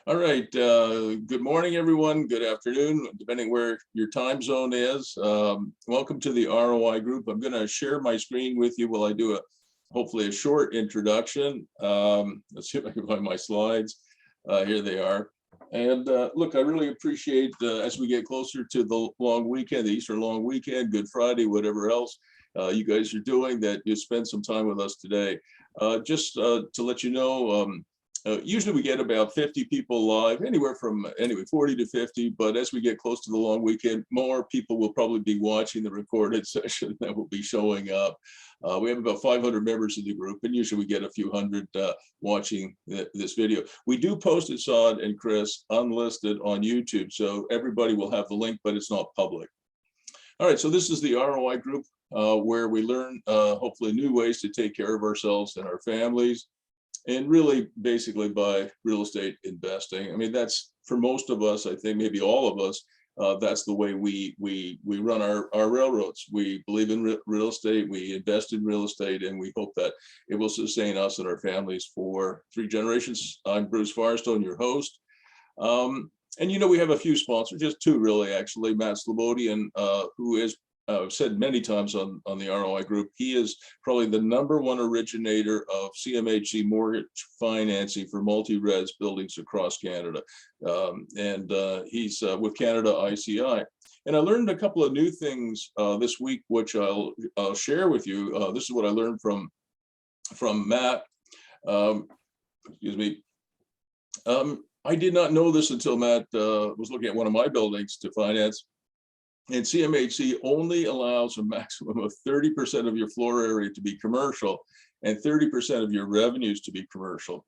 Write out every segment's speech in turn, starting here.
All right. Good morning, everyone. Good afternoon, depending where your time zone is. Welcome to the ROI group. I'm going to share my screen with you while I do hopefully a short introduction. Let's see if I can find my slides. Here they are. And look, I really appreciate as we get closer to the long weekend, the Easter long weekend, Good Friday, whatever else you guys are doing, that you spend some time with us today. Just to let you know, usually we get about 50 people live, anywhere from 40 to 50, but as we get close to the long weekend, more people will probably be watching the recorded session that will be showing up. We have about 500 members in the group, and usually we get a few hundred watching this video. We do post it, Saad and Chris, unlisted on YouTube, so everybody will have the link, but it's not public. All right, so this is the ROI group where we learn hopefully new ways to take care of ourselves and our families. And really, basically, by real estate investing. I mean, that's for most of us, I think, maybe all of us, that's the way we run our railroads. We believe in real estate, we invest in real estate, and we hope that it will sustain us and our families for 3 generations. I'm Bruce Firestone, your host. And you know, we have a few sponsors, just 2 really, actually. Matt Slobodian, who is I've said many times on the ROI group, he is probably the #1 originator of CMHC mortgage financing for multi-res buildings across Canada. He's with Canada ICI. And I learned a couple of new things this week, which I'll share with you. This is what I learned from Matt. Excuse me. I did not know this until Matt was looking at one of my buildings to finance. And CMHC only allows a maximum of 30% of your floor area to be commercial and 30% of your revenues to be commercial.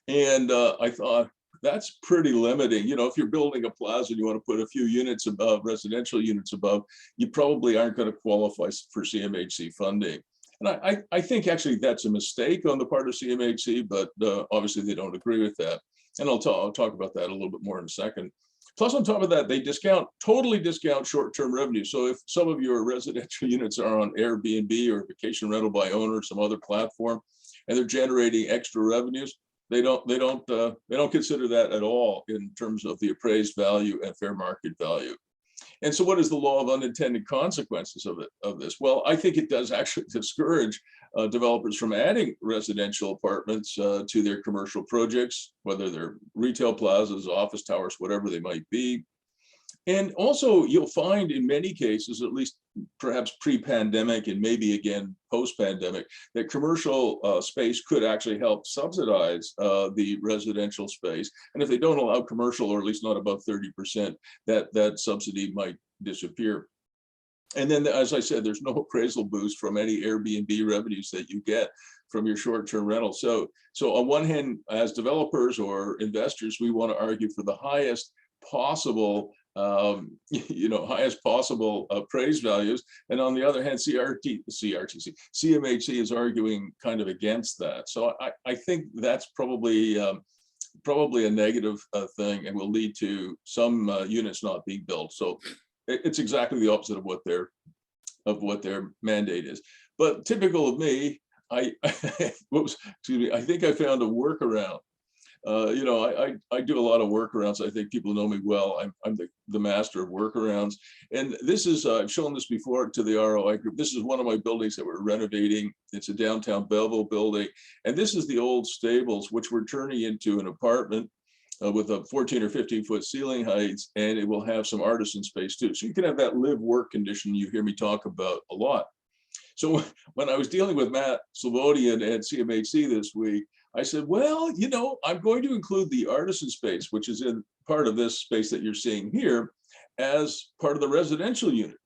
And I thought, that's pretty limiting. You know, if you're building a plaza and you want to put a few units above, residential units above, you probably aren't going to qualify for CMHC funding. And I think actually that's a mistake on the part of CMHC, but obviously they don't agree with that. And I'll talk about that a little bit more in a second. Plus, on top of that, they totally discount short-term revenue. So if some of your residential units are on Airbnb or vacation rental by owner, or some other platform, and they're generating extra revenues, they don't consider that at all in terms of the appraised value and fair market value. And so what is the law of unintended consequences of this? Well, I think it does actually discourage developers from adding residential apartments to their commercial projects, whether they're retail plazas, office towers, whatever they might be. And also you'll find in many cases, at least perhaps pre-pandemic and maybe again post-pandemic, that commercial space could actually help subsidize the residential space. And if they don't allow commercial, or at least not above 30%, that subsidy might disappear. And then, as I said, there's no appraisal boost from any Airbnb revenues that you get from your short-term rental. So on one hand, as developers or investors, we want to argue for the highest possible highest possible appraised values, and on the other hand, CMHC is arguing kind of against that. So I think that's probably a negative thing, and will lead to some units not being built. So it's exactly the opposite of what their mandate is. But typical of me, I think I found a workaround. I do a lot of workarounds. I think people know me well. I'm the master of workarounds. And this is, I've shown this before to the ROI group. This is one of my buildings that we're renovating. It's a downtown Belleville building. And this is the old stables, which we're turning into an apartment with a 14 or 15 foot ceiling heights. And it will have some artisan space too. So you can have that live work condition you hear me talk about a lot. So when I was dealing with Matt Slobodian at CMHC this week, I said, well, you know, I'm going to include the artisan space, which is in part of this space that you're seeing here, as part of the residential unit.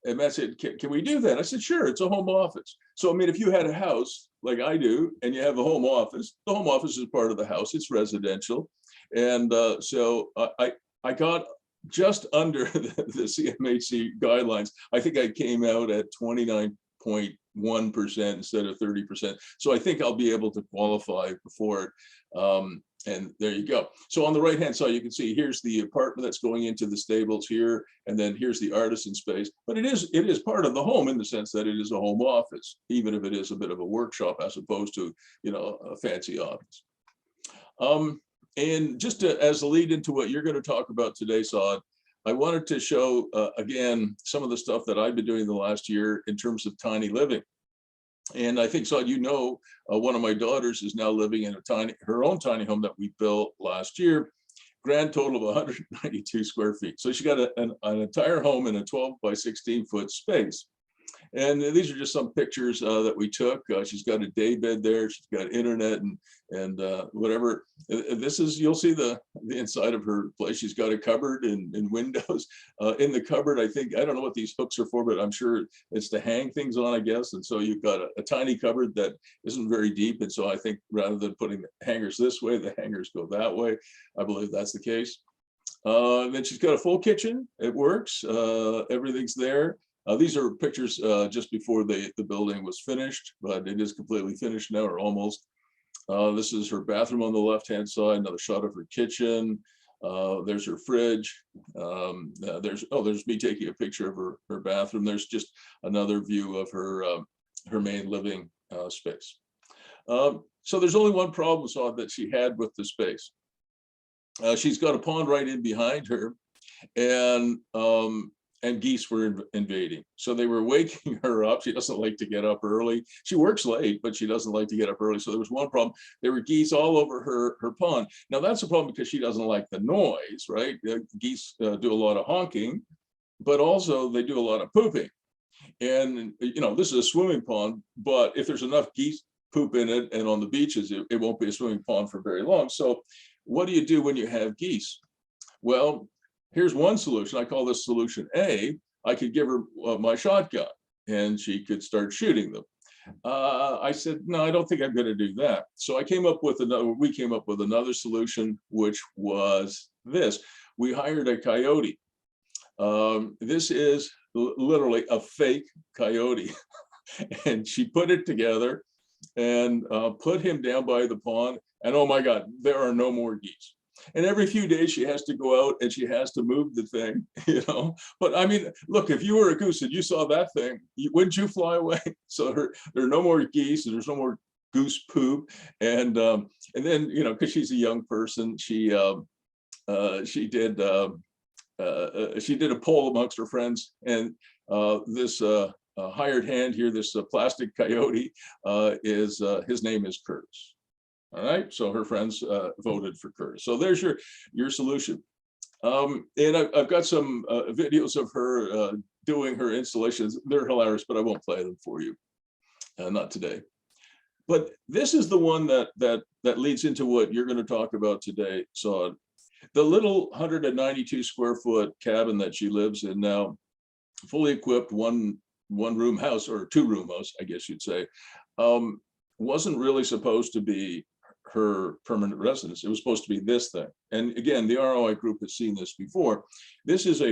And Matt said, can we do that? I said, sure, it's a home office. So, I mean, if you had a house like I do, and you have a home office, the home office is part of the house, it's residential. And so I got just under the CMHC guidelines. I think I came out at 29.1% instead of 30%. So I think I'll be able to qualify for it. And there you go. So on the right hand side, you can see here's the apartment that's going into the stables here, and then here's the artisan space. But it is part of the home in the sense that it is a home office, even if it is a bit of a workshop as opposed to, you know, a fancy office. And just as a lead into what you're going to talk about today, Saad, I wanted to show, again, some of the stuff that I've been doing the last year in terms of tiny living. And I think, Saad, you know, one of my daughters is now living in her own tiny home that we built last year, grand total of 192 square feet. So she got an entire home in a 12 by 16 foot space. And these are just some pictures that we took. She's got a day bed there. She's got internet and whatever. This is, you'll see the inside of her place. She's got a cupboard and windows. In the cupboard, I don't know what these hooks are for, but I'm sure it's to hang things on, I guess. And so you've got a tiny cupboard that isn't very deep. And so I think rather than putting the hangers this way, the hangers go that way. I believe that's the case. Then she's got a full kitchen. It works. Everything's there. These are pictures just before the building was finished, but it is completely finished now, or almost. This is her bathroom on the left-hand side, another shot of her kitchen. There's her fridge. There's me taking a picture of her bathroom. There's just another view of her main living space. So there's only one problem, Saad, that she had with the space. She's got a pond right in behind her, and geese were invading. So they were waking her up. She doesn't like to get up early. She works late, but she doesn't like to get up early. So there was one problem. There were geese all over her pond. Now that's a problem because she doesn't like the noise, right? Geese do a lot of honking, but also they do a lot of pooping. And, you know, this is a swimming pond, but if there's enough geese poop in it and on the beaches, it won't be a swimming pond for very long. So what do you do when you have geese? Well, here's one solution. I call this solution A. I could give her my shotgun and she could start shooting them. I said, no, I don't think I'm going to do that. So we came up with another solution, which was this. We hired a coyote. This is literally a fake coyote. And she put it together and put him down by the pond. And oh my God, there are no more geese. And every few days she has to go out and she has to move the thing, you know. But I mean, look, if you were a goose and you saw that thing, wouldn't you fly away? So there are no more geese and there's no more goose poop. And then, you know, because she's a young person, she did a poll amongst her friends, and this hired hand here, this plastic coyote, his name is Curtis. All right, so her friends voted for Curtis. So there's your solution. And I've got some videos of her doing her installations. They're hilarious, but I won't play them for you, not today. But this is the one that leads into what you're going to talk about today. So the little 192 square foot cabin that she lives in now, fully equipped one room house, or two room house, I guess you'd say, wasn't really supposed to be her permanent residence. It was supposed to be this thing. And again, the ROI group has seen this before. This is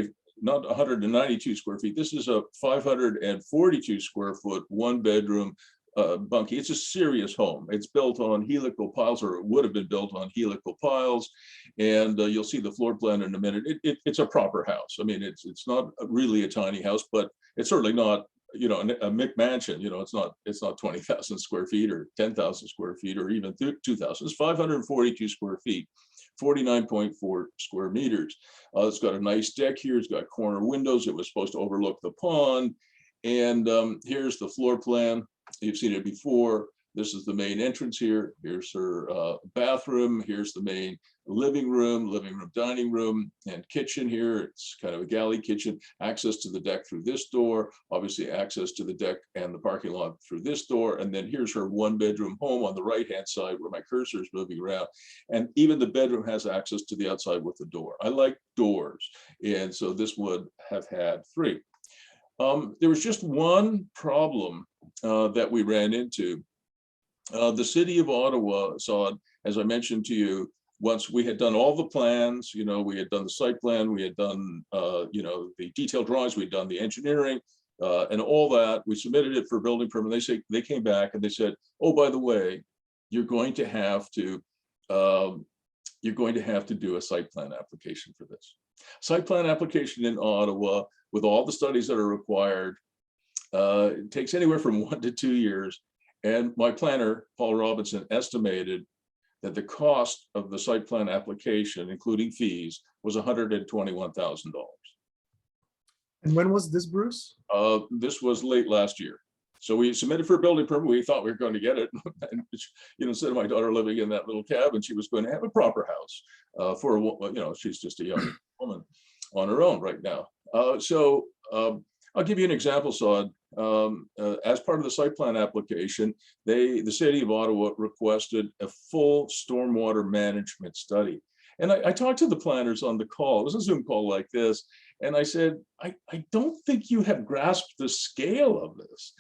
not 192 square feet. This is a 542 square foot, one bedroom bunkie. It's a serious home. It's built on helical piles, or it would have been built on helical piles. And you'll see the floor plan in a minute. It's a proper house. I mean, it's not really a tiny house, but it's certainly not, you know, a Meechan. You know, it's not 20,000 square feet or 10,000 square feet or even 2,000. It's 542 square feet, 49.4 square meters. It's got a nice deck here. It's got corner windows. It was supposed to overlook the pond. And here's the floor plan. You've seen it before. This is the main entrance here. Here's her bathroom. Here's the main living room, dining room, and kitchen here. It's kind of a galley kitchen. Access to the deck through this door. Obviously, access to the deck and the parking lot through this door. And then here's her one bedroom home on the right-hand side where my cursor is moving around. And even the bedroom has access to the outside with the door. I like doors. And so this would have had three. There was just one problem that we ran into. The city of Ottawa saw, as I mentioned to you, once we had done all the plans, you know, we had done the site plan, we had done, you know, the detailed drawings, we'd done the engineering and all that. We submitted it for building permit. They came back and they said, oh, by the way, you're going to have to do a site plan application for this. Site plan application in Ottawa, with all the studies that are required, it takes anywhere from 1 to 2 years. And my planner, Paul Robinson, estimated that the cost of the site plan application, including fees, was $121,000. And when was this, Bruce? This was late last year. So we submitted for a building permit. We thought we were going to get it. And, instead of my daughter living in that little cabin, she was going to have a proper house for a, she's just a young woman on her own right now. I'll give you an example, Saad. As part of the site plan application, the city of Ottawa requested a full stormwater management study. And I talked to the planners on the call. It was a Zoom call like this. And I said, I don't think you have grasped the scale of this.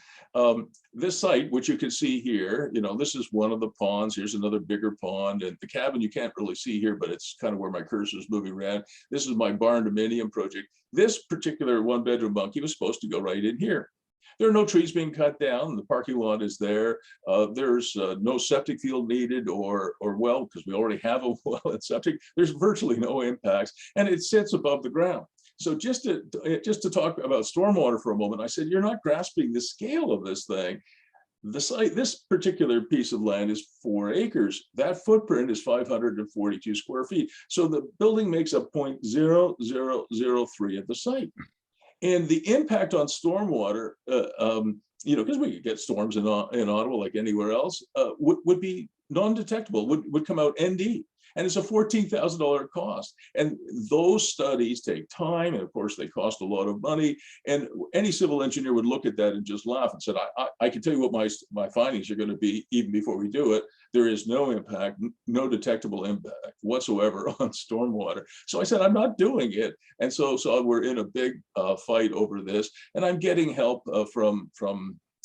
This site, which you can see here, this is one of the ponds. Here's another bigger pond. And the cabin you can't really see here, but it's kind of where my cursor is moving around. This is my barn dominium project. This particular one-bedroom bunkie was supposed to go right in here. There are no trees being cut down. The parking lot is there. There's no septic field needed or well, because we already have a well and septic. There's virtually no impacts, and it sits above the ground. So just to talk about stormwater for a moment, I said, you're not grasping the scale of this thing. The site, this particular piece of land is 4 acres. That footprint is 542 square feet. So the building makes up 0.0003 of the site. And the impact on stormwater, because we could get storms in Ottawa like anywhere else, would be non-detectable, would come out ND. And it's a $14,000 cost. And those studies take time. And of course, they cost a lot of money. And any civil engineer would look at that and just laugh and said, I can tell you what my findings are going to be even before we do it. There is no impact, no detectable impact whatsoever on stormwater. So I said, I'm not doing it. And so we're in a big fight over this. And I'm getting help from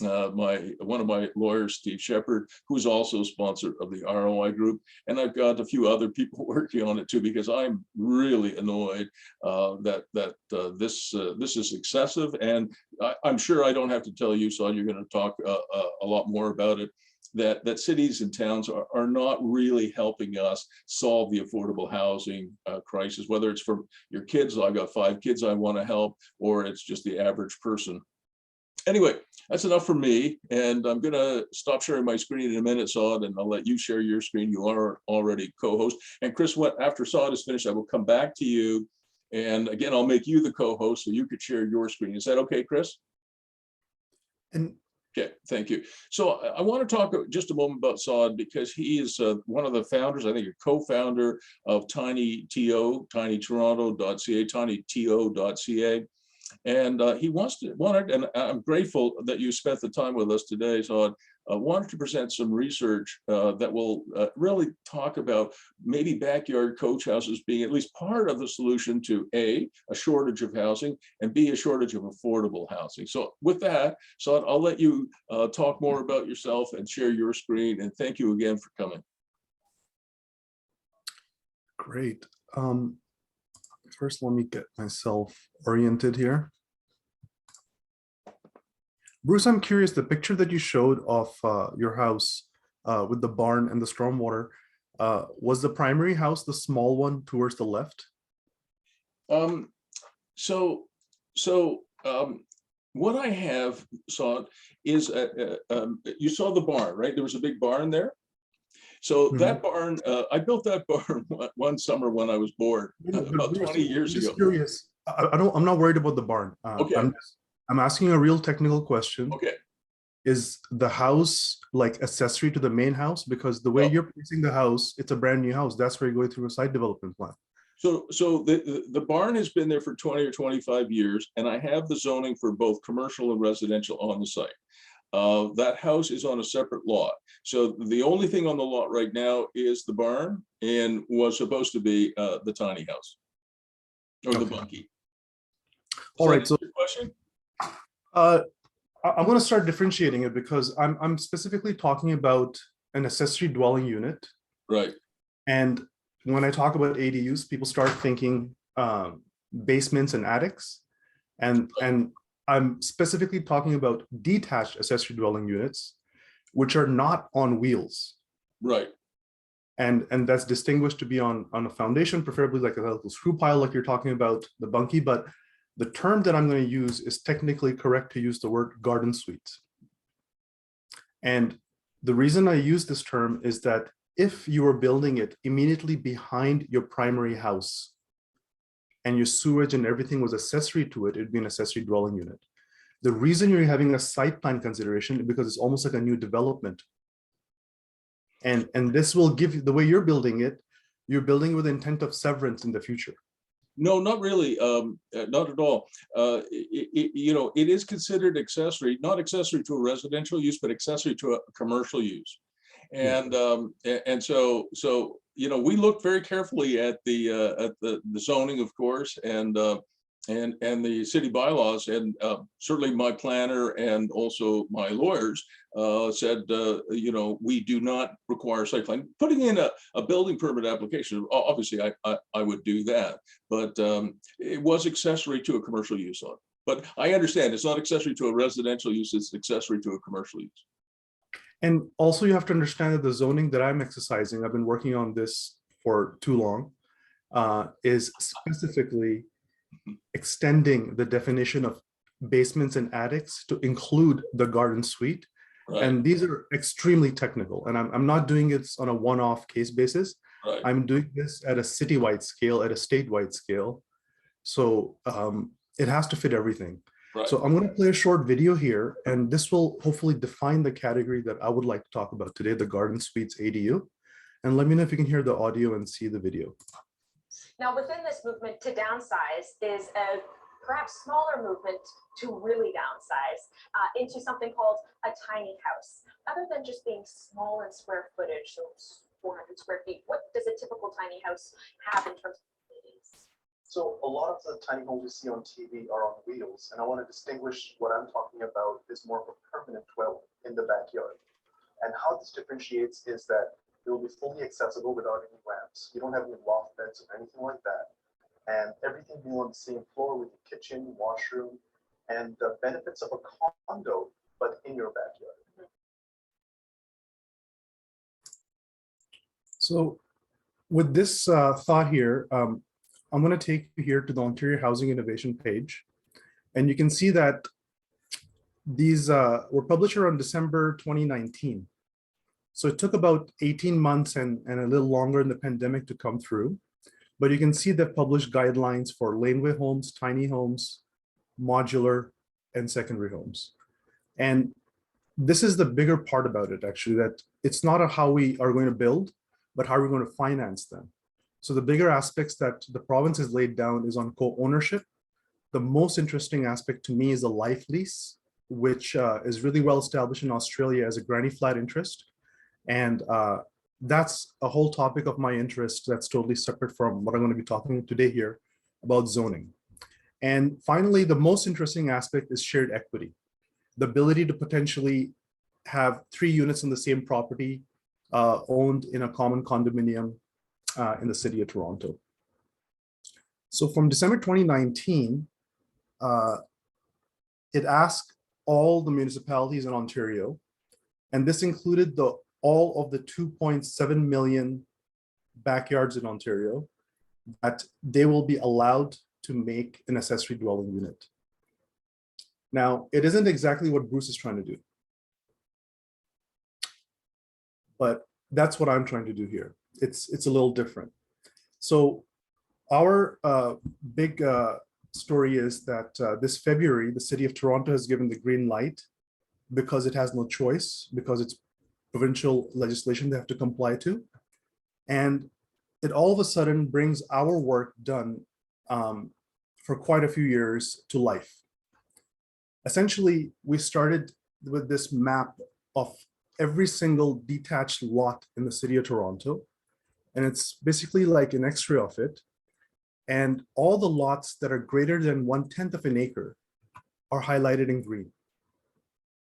one of my lawyers, Steve Shepard, who's also a sponsor of the ROI group. And I've got a few other people working on it too, because I'm really annoyed that this is excessive. And I'm sure I don't have to tell you, so you're going to talk a lot more about it, that cities and towns are not really helping us solve the affordable housing crisis, whether it's for your kids, I've got 5 kids I want to help, or it's just the average person. Anyway, that's enough for me, and I'm going to stop sharing my screen in a minute, Saad, and I'll let you share your screen. You are already co-host. And Chris, after Saad is finished, I will come back to you, and again, I'll make you the co-host so you could share your screen. Is that okay, Chris? Okay, thank you. So I want to talk just a moment about Saad, because he is one of the founders, I think a co-founder of TinyTO, tinytoronto.ca, tinyto.ca. And he wanted, and I'm grateful that you spent the time with us today, so I wanted to present some research that will really talk about maybe backyard coach houses being at least part of the solution to A, shortage of housing, and B, a shortage of affordable housing. So with that, so I'll let you talk more about yourself and share your screen, and thank you again for coming. Great. First, let me get myself oriented here. Bruce, I'm curious, the picture that you showed of your house with the barn and the stormwater, was the primary house the small one towards the left? What I have saw is, you saw the barn, right? There was a big barn there. So that barn, I built that barn one summer when I was bored, about 20 years ago. Curious. I'm not worried about the barn. Okay. I'm asking a real technical question. Okay. Is the house like accessory to the main house? Because the way you're placing the house, it's a brand new house. That's where you're going through a site development plan. So the barn has been there for 20 or 25 years, and I have the zoning for both commercial and residential on the site. That house is on a separate lot. So the only thing on the lot right now is the barn, and was supposed to be the tiny house or the bunkie. All right. So question? I'm going to start differentiating it, because I'm specifically talking about an accessory dwelling unit. Right. And when I talk about ADUs, people start thinking basements and attics. And I'm specifically talking about detached accessory dwelling units, which are not on wheels. Right. And that's distinguished to be on a foundation, preferably like a little screw pile, like you're talking about the bunkie. But the term that I'm going to use is technically correct to use the word garden suite. And the reason I use this term is that if you were building it immediately behind your primary house and your sewage and everything was accessory to it, it'd be an accessory dwelling unit. The reason you're having a site plan consideration is because it's almost like a new development. And this will give you, the way you're building it, you're building with intent of severance in the future. No, not really. Not at all. It is considered accessory, not accessory to a residential use, but accessory to a commercial use. And so we looked very carefully at the zoning, of course, and the city bylaws, and certainly my planner and also my lawyers said, we do not require site plan. Putting in a building permit application, obviously I would do that, but it was accessory to a commercial use on. But I understand it's not accessory to a residential use, it's accessory to a commercial use. And also you have to understand that the zoning that I'm exercising, I've been working on this for too long, is specifically extending the definition of basements and attics to include the garden suite. Right. And these are extremely technical, and I'm not doing it on a one-off case basis. Right. I'm doing this at a citywide scale, at a statewide scale. So it has to fit everything. Right. So I'm going to play a short video here, and this will hopefully define the category that I would like to talk about today, the garden suites ADU. And let me know if you can hear the audio and see the video. Now, within this movement to downsize is a perhaps smaller movement to really downsize into something called a tiny house. Other than just being small in square footage, so 400 square feet, what does a typical tiny house have in terms of amenities? So a lot of the tiny homes we see on TV are on wheels, and I want to distinguish what I'm talking about is more of a permanent dwelling in the backyard. And how this differentiates is that it will be fully accessible without any ramps. You don't have any loft beds or anything like that. And everything being on the same floor with the kitchen, washroom, and the benefits of a condo, but in your backyard. So with this thought here, I'm going to take you here to the Ontario Housing Innovation page. And you can see that these were published around December 2019. So it took about 18 months and a little longer in the pandemic to come through. But you can see they've published guidelines for laneway homes, tiny homes, modular, and secondary homes. And this is the bigger part about it, actually, that it's not how we are going to build, but how we're going to finance them. So the bigger aspects that the province has laid down is on co-ownership. The most interesting aspect to me is the life lease, which is really well established in Australia as a granny flat interest. And that's a whole topic of my interest that's totally separate from what I'm going to be talking today here about zoning. And finally, the most interesting aspect is shared equity, the ability to potentially have 3 units in the same property owned in a common condominium in the city of Toronto. So from December 2019, it asked all the municipalities in Ontario, and this included all of the 2.7 million backyards in Ontario, that they will be allowed to make an accessory dwelling unit. Now, it isn't exactly what Bruce is trying to do, but that's what I'm trying to do here. It's a little different. So our big story is that this February, the city of Toronto has given the green light because it has no choice, because it's provincial legislation they have to comply to. And it all of a sudden brings our work done for quite a few years to life. Essentially, we started with this map of every single detached lot in the city of Toronto. And it's basically like an X-ray of it. And all the lots that are greater than 1/10 of an acre are highlighted in green.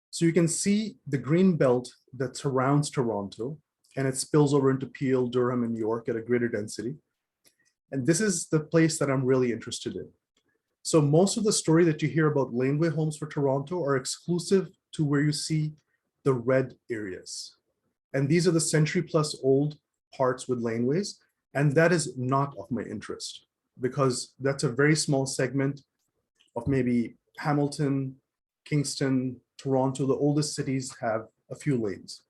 So you can see the green belt that surrounds Toronto, and it spills over into Peel, Durham, and York at a greater density. And this is the place that I'm really interested in. So most of the story that you hear about laneway homes for Toronto are exclusive to where you see the red areas. And these are the century-plus old parts with laneways, and that is not of my interest, because that's a very small segment of maybe Hamilton, Kingston, Toronto. The oldest cities have a few lanes.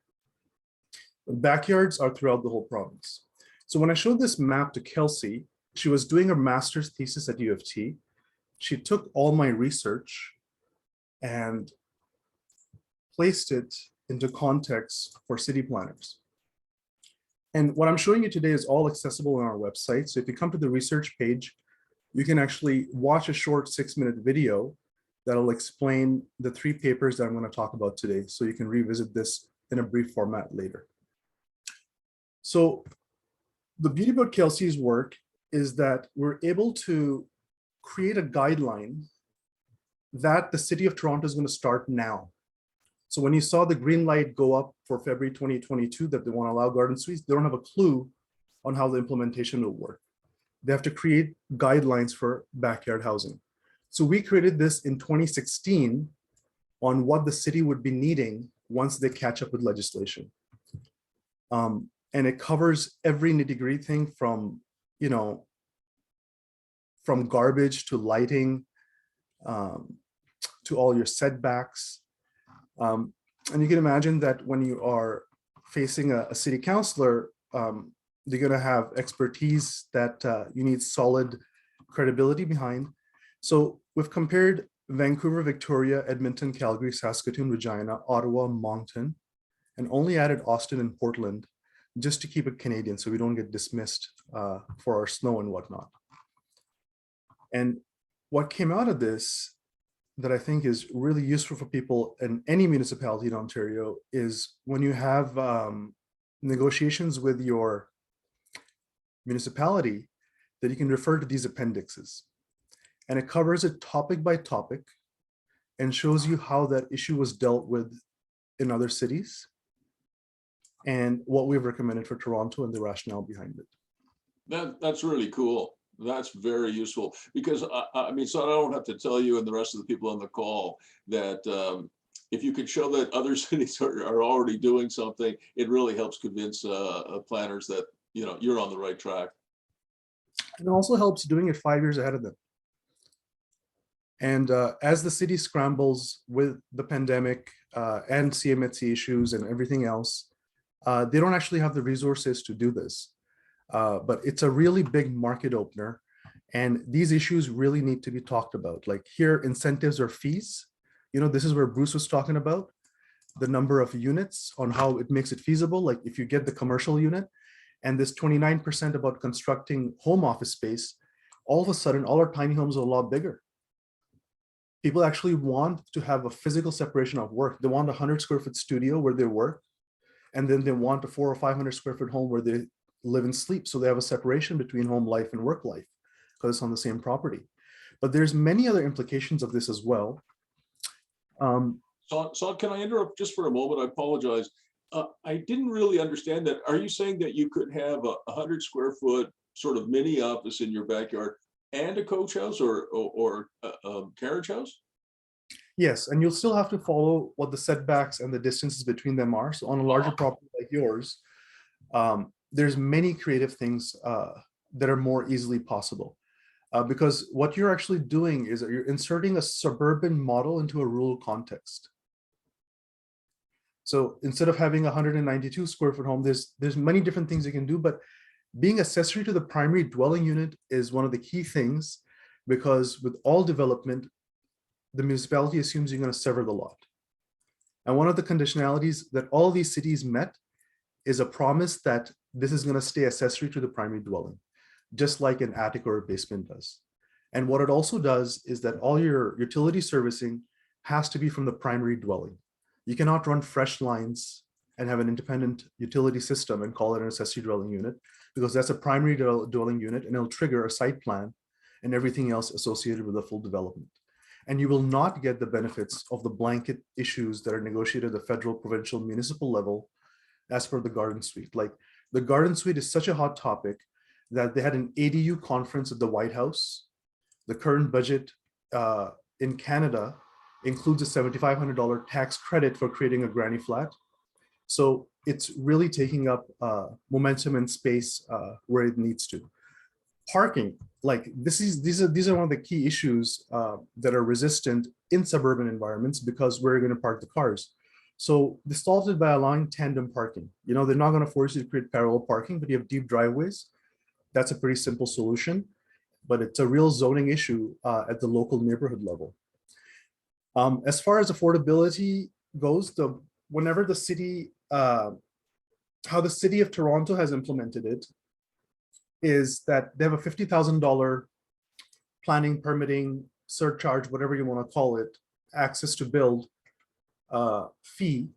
Backyards are throughout the whole province. So when I showed this map to Kelsey, she was doing her master's thesis at U of T. She took all my research and placed it into context for city planners. And what I'm showing you today is all accessible on our website. So if you come to the research page, you can actually watch a short 6-minute video that'll explain the 3 papers that I'm going to talk about today. So you can revisit this in a brief format later. So the beauty about Kelsey's work is that we're able to create a guideline that the city of Toronto is going to start now. So when you saw the green light go up for February 2022 that they want to allow garden suites, they don't have a clue on how the implementation will work. They have to create guidelines for backyard housing. So we created this in 2016 on what the city would be needing once they catch up with legislation. And it covers every nitty-gritty thing from, you know, from garbage to lighting, to all your setbacks. And you can imagine that when you are facing a city councillor, they're going to have expertise that you need solid credibility behind. So we've compared Vancouver, Victoria, Edmonton, Calgary, Saskatoon, Regina, Ottawa, Moncton, and only added Austin and Portland just to keep it Canadian so we don't get dismissed for our snow and whatnot. And what came out of this that I think is really useful for people in any municipality in Ontario is when you have negotiations with your municipality, that you can refer to these appendixes. And it covers it topic by topic and shows you how that issue was dealt with in other cities and what we've recommended for Toronto and the rationale behind it. That's really cool. That's very useful because I mean, so I don't have to tell you and the rest of the people on the call that if you could show that other cities are already doing something, it really helps convince planners that, you know, you're on the right track. And it also helps doing it 5 years ahead of them. And as the city scrambles with the pandemic and CMHC issues and everything else, they don't actually have the resources to do this. But it's a really big market opener. And these issues really need to be talked about. Like here, incentives or fees. You know, this is where Bruce was talking about the number of units on how it makes it feasible. Like if you get the commercial unit and this 29% about constructing home office space, all of a sudden, all our tiny homes are a lot bigger. People actually want to have a physical separation of work. They want a 100-square-foot studio where they work. And then they want a 400 or 500-square-foot home where they live and sleep. So they have a separation between home life and work life because it's on the same property. But there's many other implications of this as well. So can I interrupt just for a moment? I apologize. I didn't really understand that. Are you saying that you could have a 100-square-foot sort of mini office in your backyard and a coach house or a carriage house? Yes, and you'll still have to follow what the setbacks and the distances between them are. So on a larger property like yours, there's many creative things that are more easily possible. Because what you're actually doing is that you're inserting a suburban model into a rural context. So instead of having a 192-square-foot home, there's many different things you can do, but being accessory to the primary dwelling unit is one of the key things, because with all development, the municipality assumes you're going to sever the lot. And one of the conditionalities that all these cities met is a promise that this is going to stay accessory to the primary dwelling, just like an attic or a basement does. And what it also does is that all your utility servicing has to be from the primary dwelling. You cannot run fresh lines and have an independent utility system and call it an accessory dwelling unit, because that's a primary dwelling unit and it'll trigger a site plan and everything else associated with the full development. And you will not get the benefits of the blanket issues that are negotiated at the federal, provincial, municipal level as per the garden suite. Like the garden suite is such a hot topic that they had an ADU conference at the White House. The current budget in Canada includes a $7,500 tax credit for creating a granny flat. So it's really taking up momentum and space where it needs to. Parking, like these are one of the key issues that are resistant in suburban environments because where are you going to park the cars? So this solves it by allowing tandem parking. You know, they're not going to force you to create parallel parking, but you have deep driveways. That's a pretty simple solution, but it's a real zoning issue at the local neighborhood level. As far as affordability goes, whenever the city, how the city of Toronto has implemented it is that they have a $50,000 planning, permitting, surcharge, whatever you want to call it, access to build fee,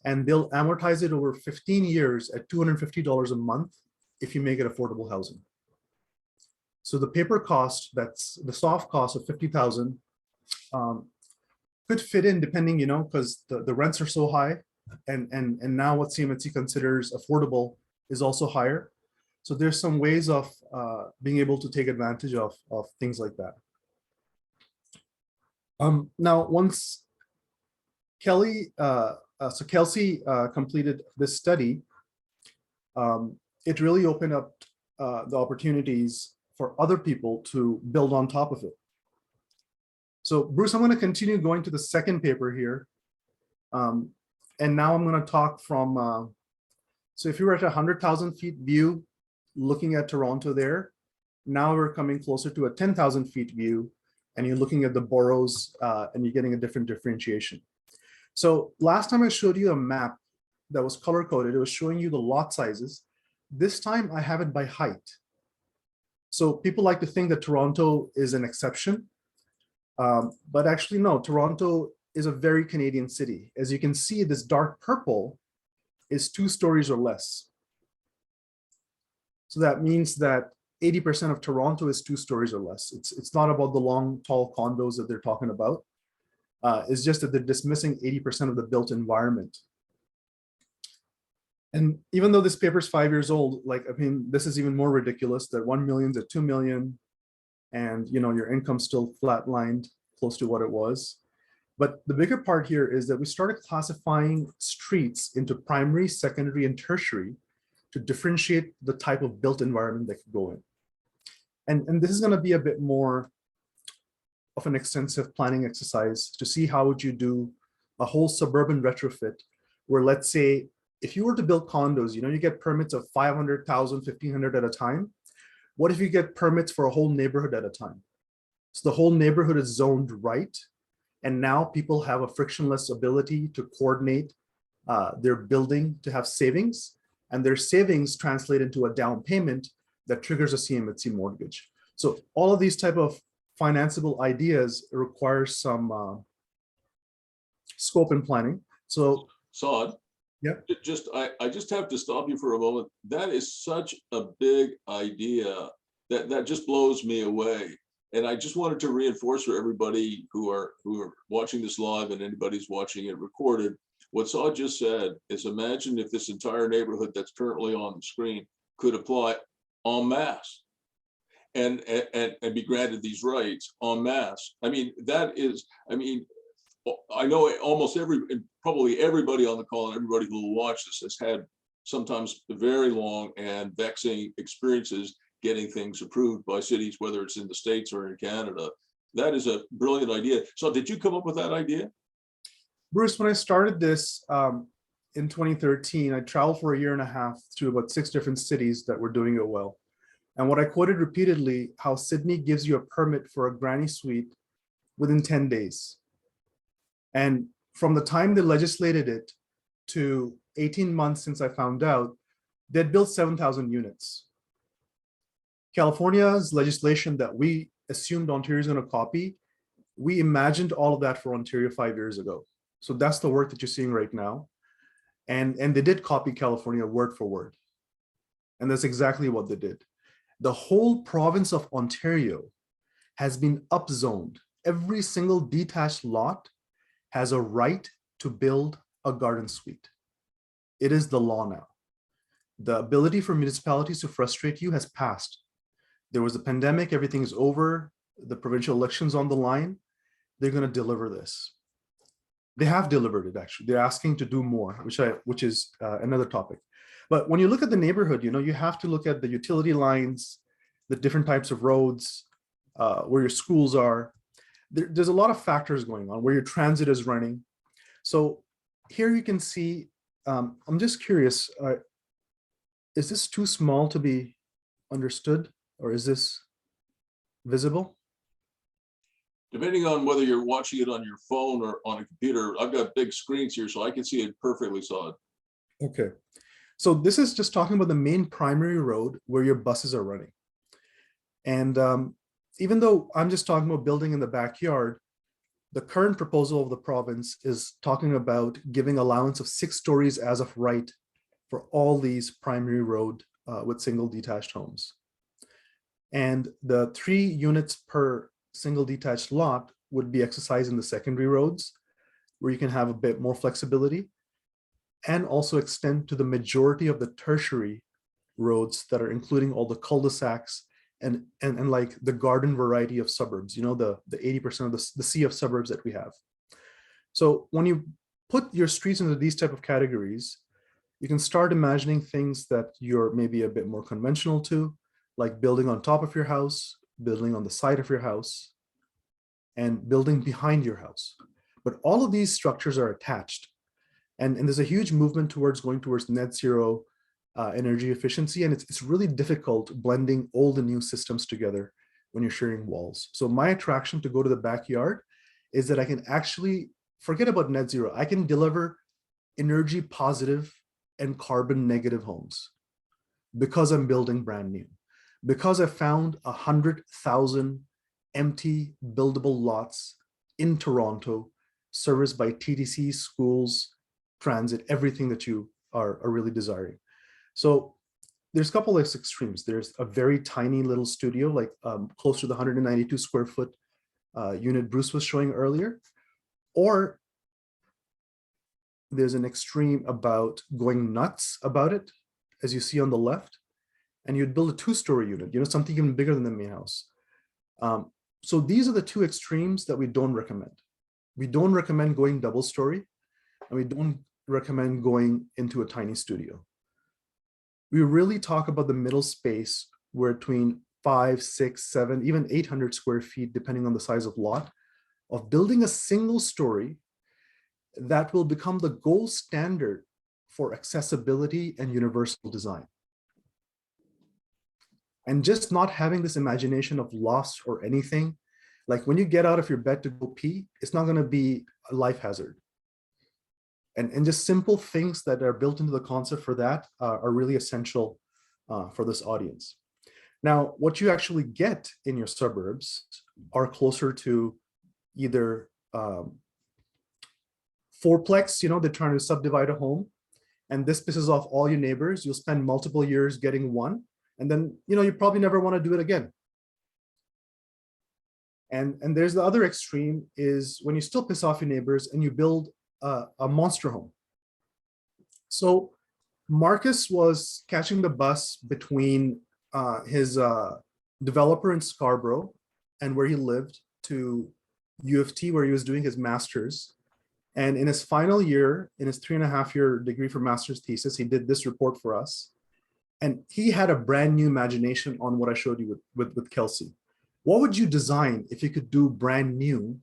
and they'll amortize it over 15 years at $250 a month if you make it affordable housing. So the paper cost, that's the soft cost of 50,000, could fit in depending, you know, because the rents are so high, and now what CMHC considers affordable is also higher. So there's some ways of being able to take advantage of things like that. Now, once Kelsey completed this study, it really opened up the opportunities for other people to build on top of it. So Bruce, I'm going to continue going to the second paper here. And now I'm going to talk from, so if you were at 100,000 feet view, looking at Toronto there, now we're coming closer to a 10,000 feet view, and you're looking at the boroughs and you're getting a different differentiation. So last time I showed you a map that was color coded, it was showing you the lot sizes. This time I have it by height. So people like to think that Toronto is an exception, but actually no, Toronto is a very Canadian city. As you can see, this dark purple is 2 stories or less. So that means that 80% of Toronto is 2 stories or less. It's not about the long, tall condos that they're talking about. It's just that they're dismissing 80% of the built environment. And even though this paper is 5 years old, like, I mean, this is even more ridiculous that 1 million to 2 million, and you know, your income's still flatlined close to what it was. But the bigger part here is that we started classifying streets into primary, secondary, and tertiary to differentiate the type of built environment that could go in. And this is going to be a bit more of an extensive planning exercise to see how would you do a whole suburban retrofit where, let's say, if you were to build condos, you know, you get permits of 500,000, 1,500 at a time. What if you get permits for a whole neighborhood at a time? So the whole neighborhood is zoned right. And now people have a frictionless ability to coordinate their building to have savings, and their savings translate into a down payment that triggers a CMHC mortgage. So all of these type of financeable ideas require some scope and planning. So Saad, yeah, I just have to stop you for a moment. That is such a big idea that just blows me away. And I just wanted to reinforce for everybody who are watching this live and anybody who's watching it recorded, what Saad just said is, imagine if this entire neighborhood that's currently on the screen could apply en masse and be granted these rights en masse. I mean, that is, I mean, I know almost probably everybody on the call and everybody who will watch this has had sometimes very long and vexing experiences getting things approved by cities, whether it's in the States or in Canada. That is a brilliant idea. So did you come up with that idea? Bruce, when I started this in 2013, I traveled for 1.5 years to about 6 different cities that were doing it well. And what I quoted repeatedly, how Sydney gives you a permit for a granny suite within 10 days. And from the time they legislated it to 18 months since I found out, they'd built 7,000 units. California's legislation that we assumed Ontario is going to copy, we imagined all of that for Ontario 5 years ago. So that's the work that you're seeing right now. And they did copy California word for word. And that's exactly what they did. The whole province of Ontario has been upzoned. Every single detached lot has a right to build a garden suite. It is the law now. The ability for municipalities to frustrate you has passed. There was a pandemic, everything is over, the provincial elections on the line. They're going to deliver this. They have delivered it, actually. They're asking to do more, which is another topic. But when you look at the neighborhood, you know, you have to look at the utility lines, the different types of roads, where your schools are. There's a lot of factors going on, where your transit is running. So here you can see, I'm just curious, is this too small to be understood, or is this visible? Depending on whether you're watching it on your phone or on a computer, I've got big screens here, so I can see it perfectly solid. Okay. So this is just talking about the main primary road where your buses are running. And even though I'm just talking about building in the backyard, the current proposal of the province is talking about giving allowance of 6 stories as of right for all these primary road with single detached homes. And the 3 units per single detached lot would be exercised in the secondary roads, where you can have a bit more flexibility, and also extend to the majority of the tertiary roads that are including all the cul-de-sacs and like the garden variety of suburbs, you know, the 80% of the sea of suburbs that we have. So when you put your streets into these type of categories, you can start imagining things that you're maybe a bit more conventional to, like building on top of your house, building on the side of your house, and building behind your house. But all of these structures are attached. And there's a huge movement towards going towards net zero energy efficiency. And it's really difficult blending old and new systems together when you're sharing walls. So my attraction to go to the backyard is that I can actually forget about net zero. I can deliver energy positive and carbon negative homes because I'm building brand new, because I found 100,000 empty buildable lots in Toronto, serviced by TTC, schools, transit, everything that you are really desiring. So there's a couple of extremes. There's a very tiny little studio, like close to the 192 square foot unit Bruce was showing earlier, or there's an extreme about going nuts about it, as you see on the left, and you'd build a 2-story unit, you know, something even bigger than the main house. So these are the 2 extremes that we don't recommend. We don't recommend going double story, and we don't recommend going into a tiny studio. We really talk about the middle space where between 5, 6, 7, even 800 square feet, depending on the size of lot, of building a single story that will become the gold standard for accessibility and universal design. And just not having this imagination of loss or anything, like when you get out of your bed to go pee, it's not going to be a life hazard. And just simple things that are built into the concept for that are really essential for this audience. Now, what you actually get in your suburbs are closer to either fourplex, you know, they're trying to subdivide a home, and this pisses off all your neighbors. You'll spend multiple years getting one, and then, you know, you probably never want to do it again. And there's the other extreme, is when you still piss off your neighbors and you build a monster home. So Marcus was catching the bus between his developer in Scarborough and where he lived to U of T, where he was doing his master's. And in his final year, in his 3.5-year degree for master's thesis, he did this report for us. And he had a brand new imagination on what I showed you with Kelsey. What would you design if you could do brand new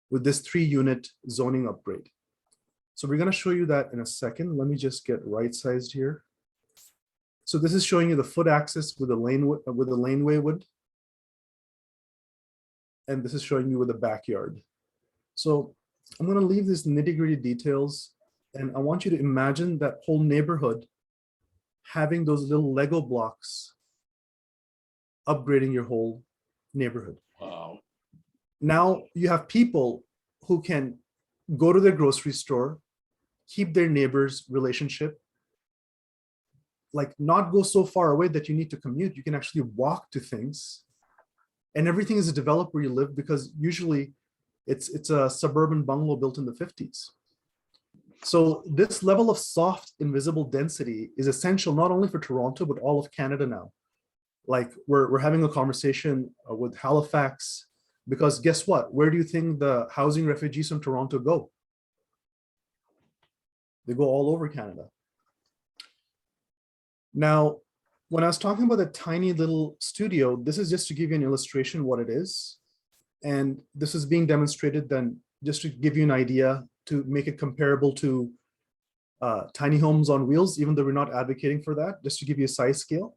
with this 3-unit zoning upgrade? So we're going to show you that in a second. Let me just get right-sized here. So this is showing you the foot axis with the laneway wood. And this is showing you with the backyard. So I'm going to leave these nitty-gritty details, and I want you to imagine that whole neighborhood having those little Lego blocks upgrading your whole neighborhood. Wow. Now you have people who can go to their grocery store, keep their neighbors' relationship, like not go so far away that you need to commute. You can actually walk to things, and everything is developed where you live, because usually it's a suburban bungalow built in the 50s. So this level of soft invisible density is essential not only for Toronto, but all of Canada now. Like we're having a conversation with Halifax, because guess what? Where do you think the housing refugees from Toronto go? They go all over Canada. Now, when I was talking about the tiny little studio, this is just to give you an illustration what it is. And this is being demonstrated then just to give you an idea to make it comparable to tiny homes on wheels, even though we're not advocating for that, just to give you a size scale.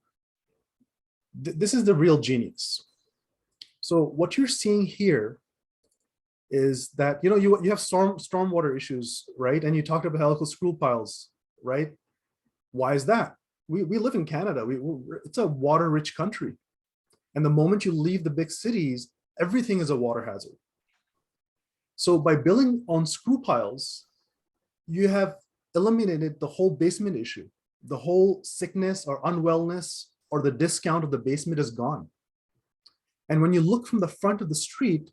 This is the real genius. So what you're seeing here is that, you have stormwater issues, right? And you talked about helical screw piles, right? Why is that? We live in Canada. It's a water-rich country. And the moment you leave the big cities, everything is a water hazard. So by building on screw piles, you have eliminated the whole basement issue. The whole sickness or unwellness or the discount of the basement is gone. And when you look from the front of the street,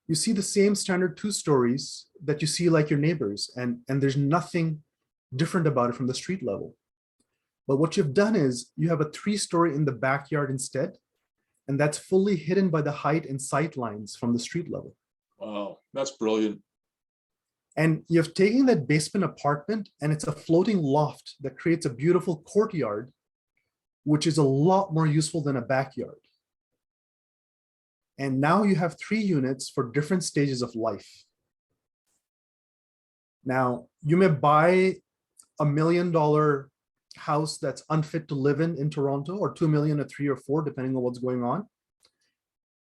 you see the same standard 2 stories that you see like your neighbors, and there's nothing different about it from the street level. But what you've done is you have a 3-story in the backyard instead, and that's fully hidden by the height and sight lines from the street level. Wow, that's brilliant. And you've taken that basement apartment and it's a floating loft that creates a beautiful courtyard, which is a lot more useful than a backyard. And now you have 3 units for different stages of life. Now, you may buy $1 million house that's unfit to live in Toronto, or 2 million, or 3 or 4, depending on what's going on.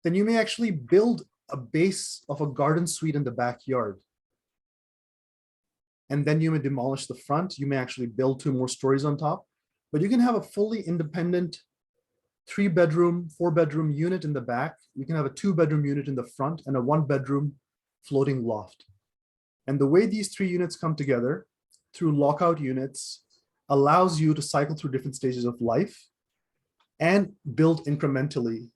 Then you may actually build a base of a garden suite in the backyard. And then you may demolish the front. You may actually build 2 more stories on top, but you can have a fully independent 3-bedroom, 4-bedroom unit in the back. You can have a 2-bedroom unit in the front and a 1-bedroom floating loft. And the way these 3 units come together through lockout units allows you to cycle through different stages of life and build incrementally,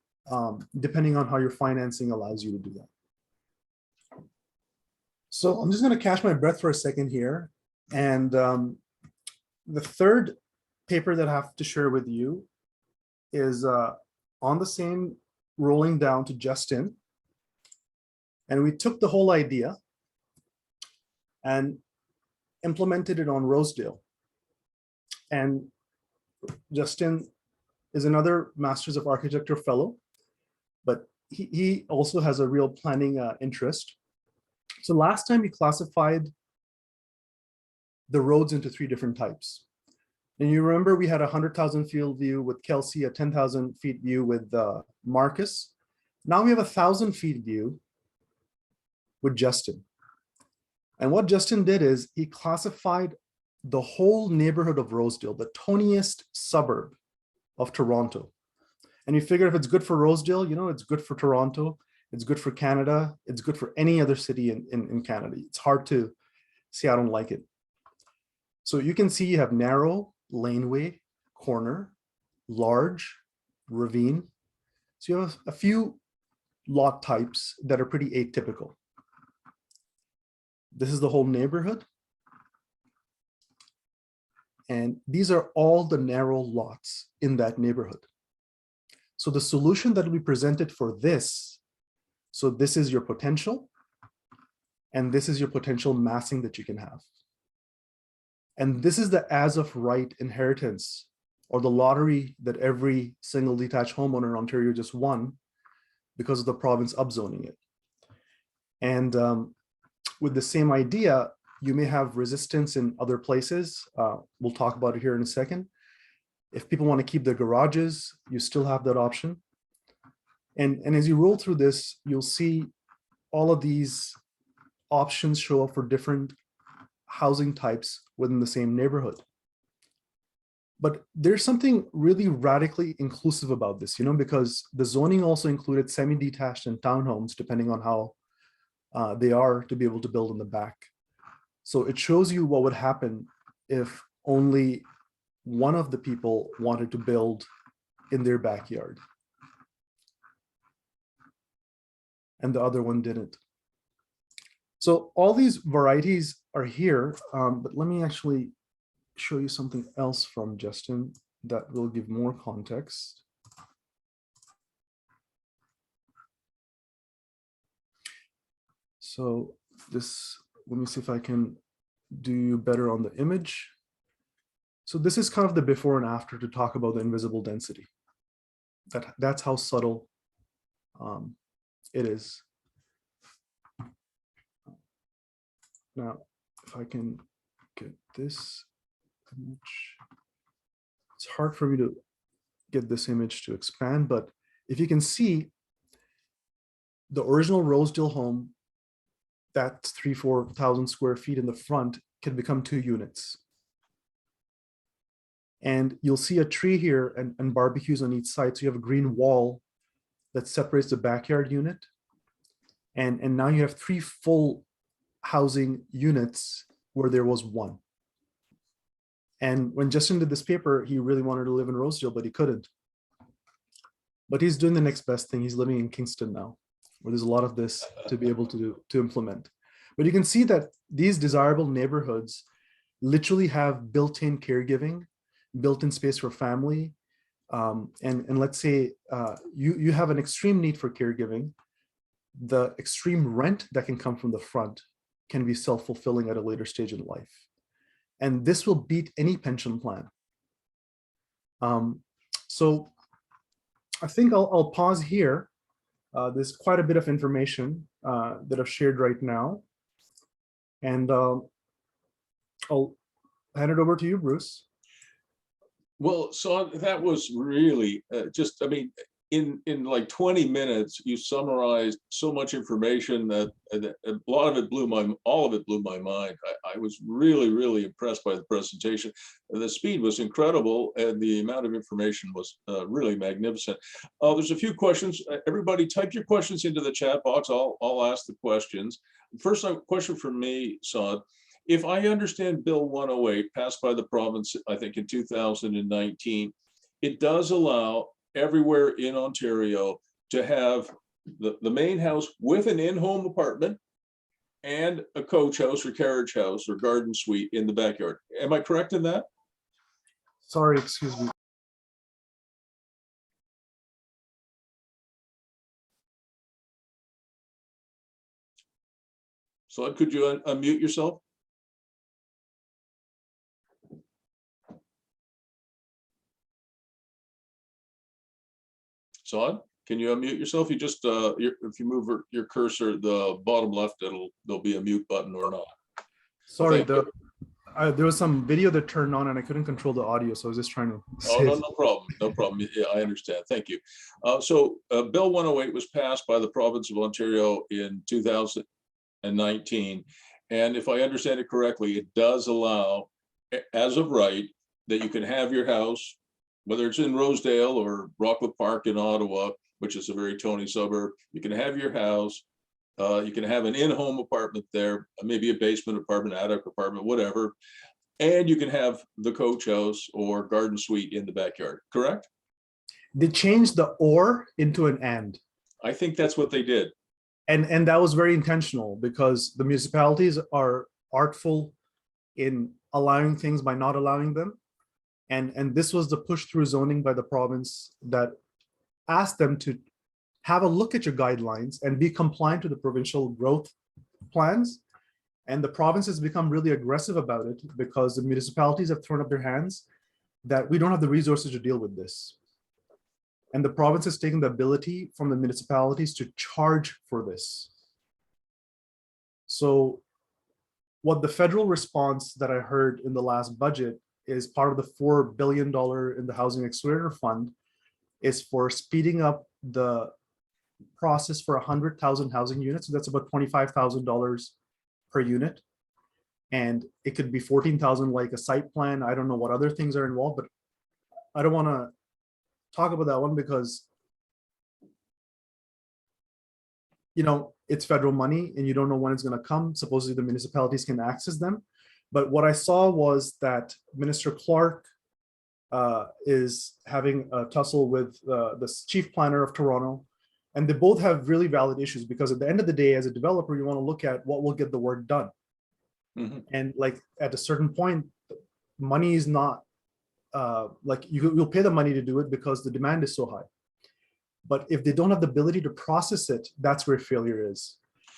depending on how your financing allows you to do that. So I'm just going to catch my breath for a second here. And the third paper that I have to share with you is on the same rolling down to Justin. And we took the whole idea and implemented it on Rosedale. And Justin is another Masters of Architecture fellow, but he also has a real planning interest. So last time we classified the roads into 3 different types. And you remember we had a 100,000 field view with Kelsey, a 10,000 feet view with Marcus. Now we have a 1,000 feet view with Justin. And what Justin did is he classified the whole neighborhood of Rosedale, the toniest suburb of Toronto. And you figure if it's good for Rosedale, it's good for Toronto, it's good for Canada, it's good for any other city in Canada. It's hard to say I don't like it. So you can see you have narrow, laneway, corner, large, ravine. So you have a few lot types that are pretty atypical. This is the whole neighborhood. And these are all the narrow lots in that neighborhood. So the solution that will be presented for this, so this is your potential, and this is your potential massing that you can have. And this is the as of right inheritance, or the lottery that every single detached homeowner in Ontario just won because of the province upzoning it. And with the same idea, you may have resistance in other places. We'll talk about it here in a second. If people want to keep their garages, you still have that option. And as you roll through this, you'll see all of these options show up for different housing types within the same neighborhood. But there's something really radically inclusive about this, because the zoning also included semi-detached and townhomes, depending on how they are, to be able to build in the back. So it shows you what would happen if only one of the people wanted to build in their backyard and the other one didn't. So all these varieties are here, but let me actually show you something else from Justin that will give more context. So this, let me see if I can do better on the image. So this is kind of the before and after to talk about the invisible density. That's how subtle it is. Now, if I can get this image. It's hard for me to get this image to expand, but if you can see the original Rosedale home, that's 3,000-4,000 square feet in the front, can become 2 units. And you'll see a tree here and barbecues on each side. So you have a green wall that separates the backyard unit. And now you have 3 full housing units where there was 1. And when Justin did this paper, he really wanted to live in Rosedale, but he couldn't. But he's doing the next best thing. He's living in Kingston now, where there's a lot of this to be able to implement. But you can see that these desirable neighborhoods literally have built-in caregiving, built-in space for family. And let's say you have an extreme need for caregiving. The extreme rent that can come from the front can be self-fulfilling at a later stage in life. And this will beat any pension plan. So I think I'll pause here. There's quite a bit of information that I've shared right now. And I'll hand it over to you, Bruce. Well, so that was really just, I mean, in like 20 minutes, you summarized so much information that a lot of it all of it blew my mind. I was really, really impressed by the presentation. The speed was incredible and the amount of information was really magnificent. There's a few questions. Everybody type your questions into the chat box. I'll ask the questions. First question from me, Saad. If I understand Bill 108 passed by the province, I think in 2019, it does allow everywhere in Ontario to have the main house with an in-home apartment and a coach house or carriage house or garden suite in the backyard. Am I correct in that? Sorry, excuse me. So could you unmute yourself? Saad, can you unmute yourself? You just if you move your cursor, the bottom left, there'll be a mute button or not. Sorry, there was some video that turned on and I couldn't control the audio, so I was just trying to. Oh, no problem, no problem. Yeah, I understand. Thank you. So Bill 108 was passed by the province of Ontario in 2019, and if I understand it correctly, it does allow, as of right, that you can have your house, whether it's in Rosedale or Rockwood Park in Ottawa, which is a very Tony suburb. You can have your house, you can have an in-home apartment there, maybe a basement apartment, attic apartment, whatever, and you can have the coach house or garden suite in the backyard, correct? They changed the or into an and. I think that's what they did. And that was very intentional because the municipalities are artful in allowing things by not allowing them. And this was the push through zoning by the province that asked them to have a look at your guidelines and be compliant to the provincial growth plans. And the province has become really aggressive about it because the municipalities have thrown up their hands that we don't have the resources to deal with this. And the province has taken the ability from the municipalities to charge for this. So what the federal response that I heard in the last budget is part of the $4 billion in the Housing Accelerator Fund is for speeding up the process for 100,000 housing units. So that's about $25,000 per unit. And it could be 14,000 like a site plan. I don't know what other things are involved, but I don't want to talk about that one because, you know, it's federal money and you don't know when it's going to come. Supposedly the municipalities can access them. But what I saw was that Minister Clark is having a tussle with the chief planner of Toronto, and they both have really valid issues because at the end of the day, as a developer, you want to look at what will get the work done. Mm-hmm. And like at a certain point, money is not like you'll pay the money to do it because the demand is so high. But if they don't have the ability to process it, that's where failure is.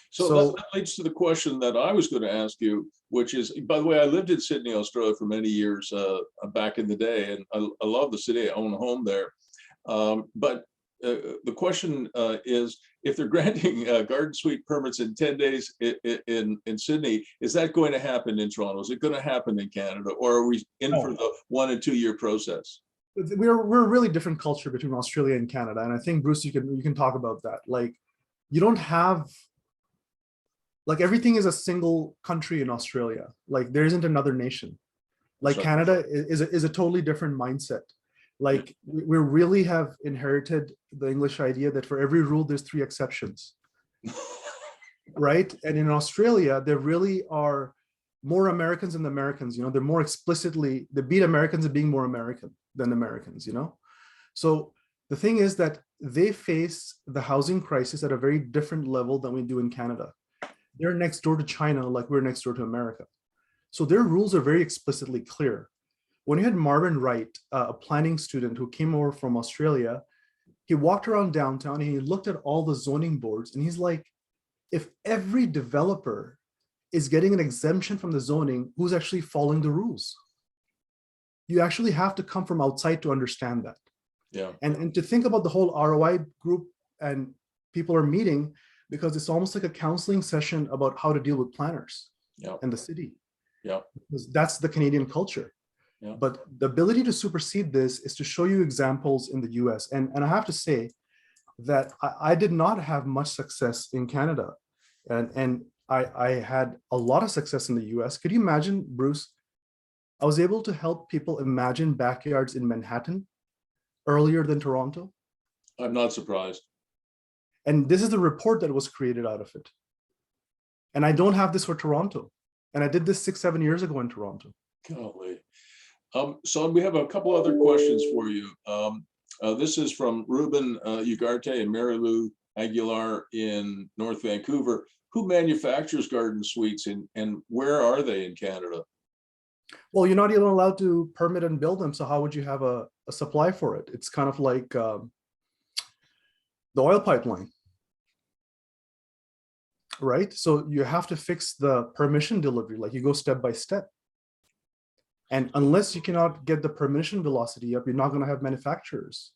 So that leads to the question that I was going to ask you, which is, by the way, I lived in Sydney, Australia for many years back in the day, and I love the city. I own a home there. But the question is, if they're granting garden suite permits in 10 days in Sydney, is that going to happen in Toronto? Is it going to happen in Canada, or are we in for the 1 and 2 year process? We're a really different culture between Australia and Canada, and I think Bruce, you can talk about that. Like, you don't have, like, everything is a single country in Australia. Like, there isn't another nation. Like, Right. Canada is a totally different mindset. Like, we really have inherited the English idea that for every rule there's 3 exceptions. Right? And in Australia, there really are more Americans than Americans. You know, they're more explicitly, they beat Americans at being more American than Americans, you know? So the thing is that they face the housing crisis at a very different level than we do in Canada. They're next door to China like we're next door to America. So their rules are very explicitly clear. When you had Marvin Wright, a planning student who came over from Australia, he walked around downtown and he looked at all the zoning boards and he's like, if every developer is getting an exemption from the zoning, who's actually following the rules? You actually have to come from outside to understand that. Yeah. And to think about the whole ROI group, and people are meeting because it's almost like a counseling session about how to deal with planners and the city. Yeah. Because that's the Canadian culture. Yeah. But the ability to supersede this is to show you examples in the US. And I have to say that I did not have much success in Canada. And I had a lot of success in the US. Could you imagine, Bruce? I was able to help people imagine backyards in Manhattan earlier than Toronto. I'm not surprised. And this is the report that was created out of it. And I don't have this for Toronto. And I did this 6-7 years ago in Toronto. Golly. So we have a couple other questions for you. This is from Ruben Ugarte and Mary Lou Aguilar in North Vancouver. Who manufactures garden suites and where are they in Canada? Well, you're not even allowed to permit and build them. So how would you have a supply for it? It's kind of like the oil pipeline, right? So you have to fix the permission delivery, like you go step by step. And unless you cannot get the permission velocity up, you're not going to have manufacturers.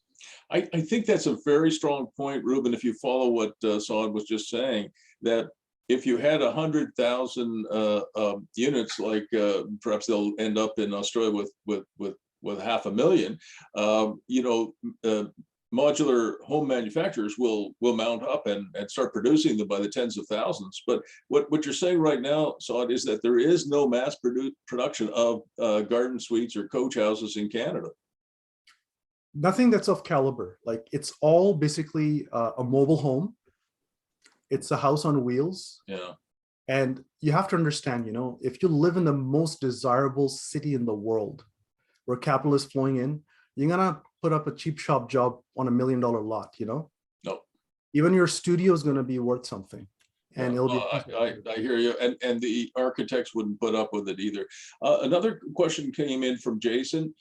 I think that's a very strong point, Ruben, if you follow what Saad was just saying, that if you had 100,000 units, like perhaps they'll end up in Australia with 500,000, you know, modular home manufacturers will mount up and start producing them by the tens of thousands. But what you're saying right now, Saad, is that there is no mass production of garden suites or coach houses in Canada. Nothing that's of caliber. Like, it's all basically a mobile home. It's a house on wheels. Yeah. And you have to understand, you know, if you live in the most desirable city in the world where capital is flowing in, you're gonna put up a cheap shop job on $1 million lot, you know? No. Even your studio is gonna be worth something. And Yeah, it'll be I hear you, and the architects wouldn't put up with it either. Another question came in from Jason.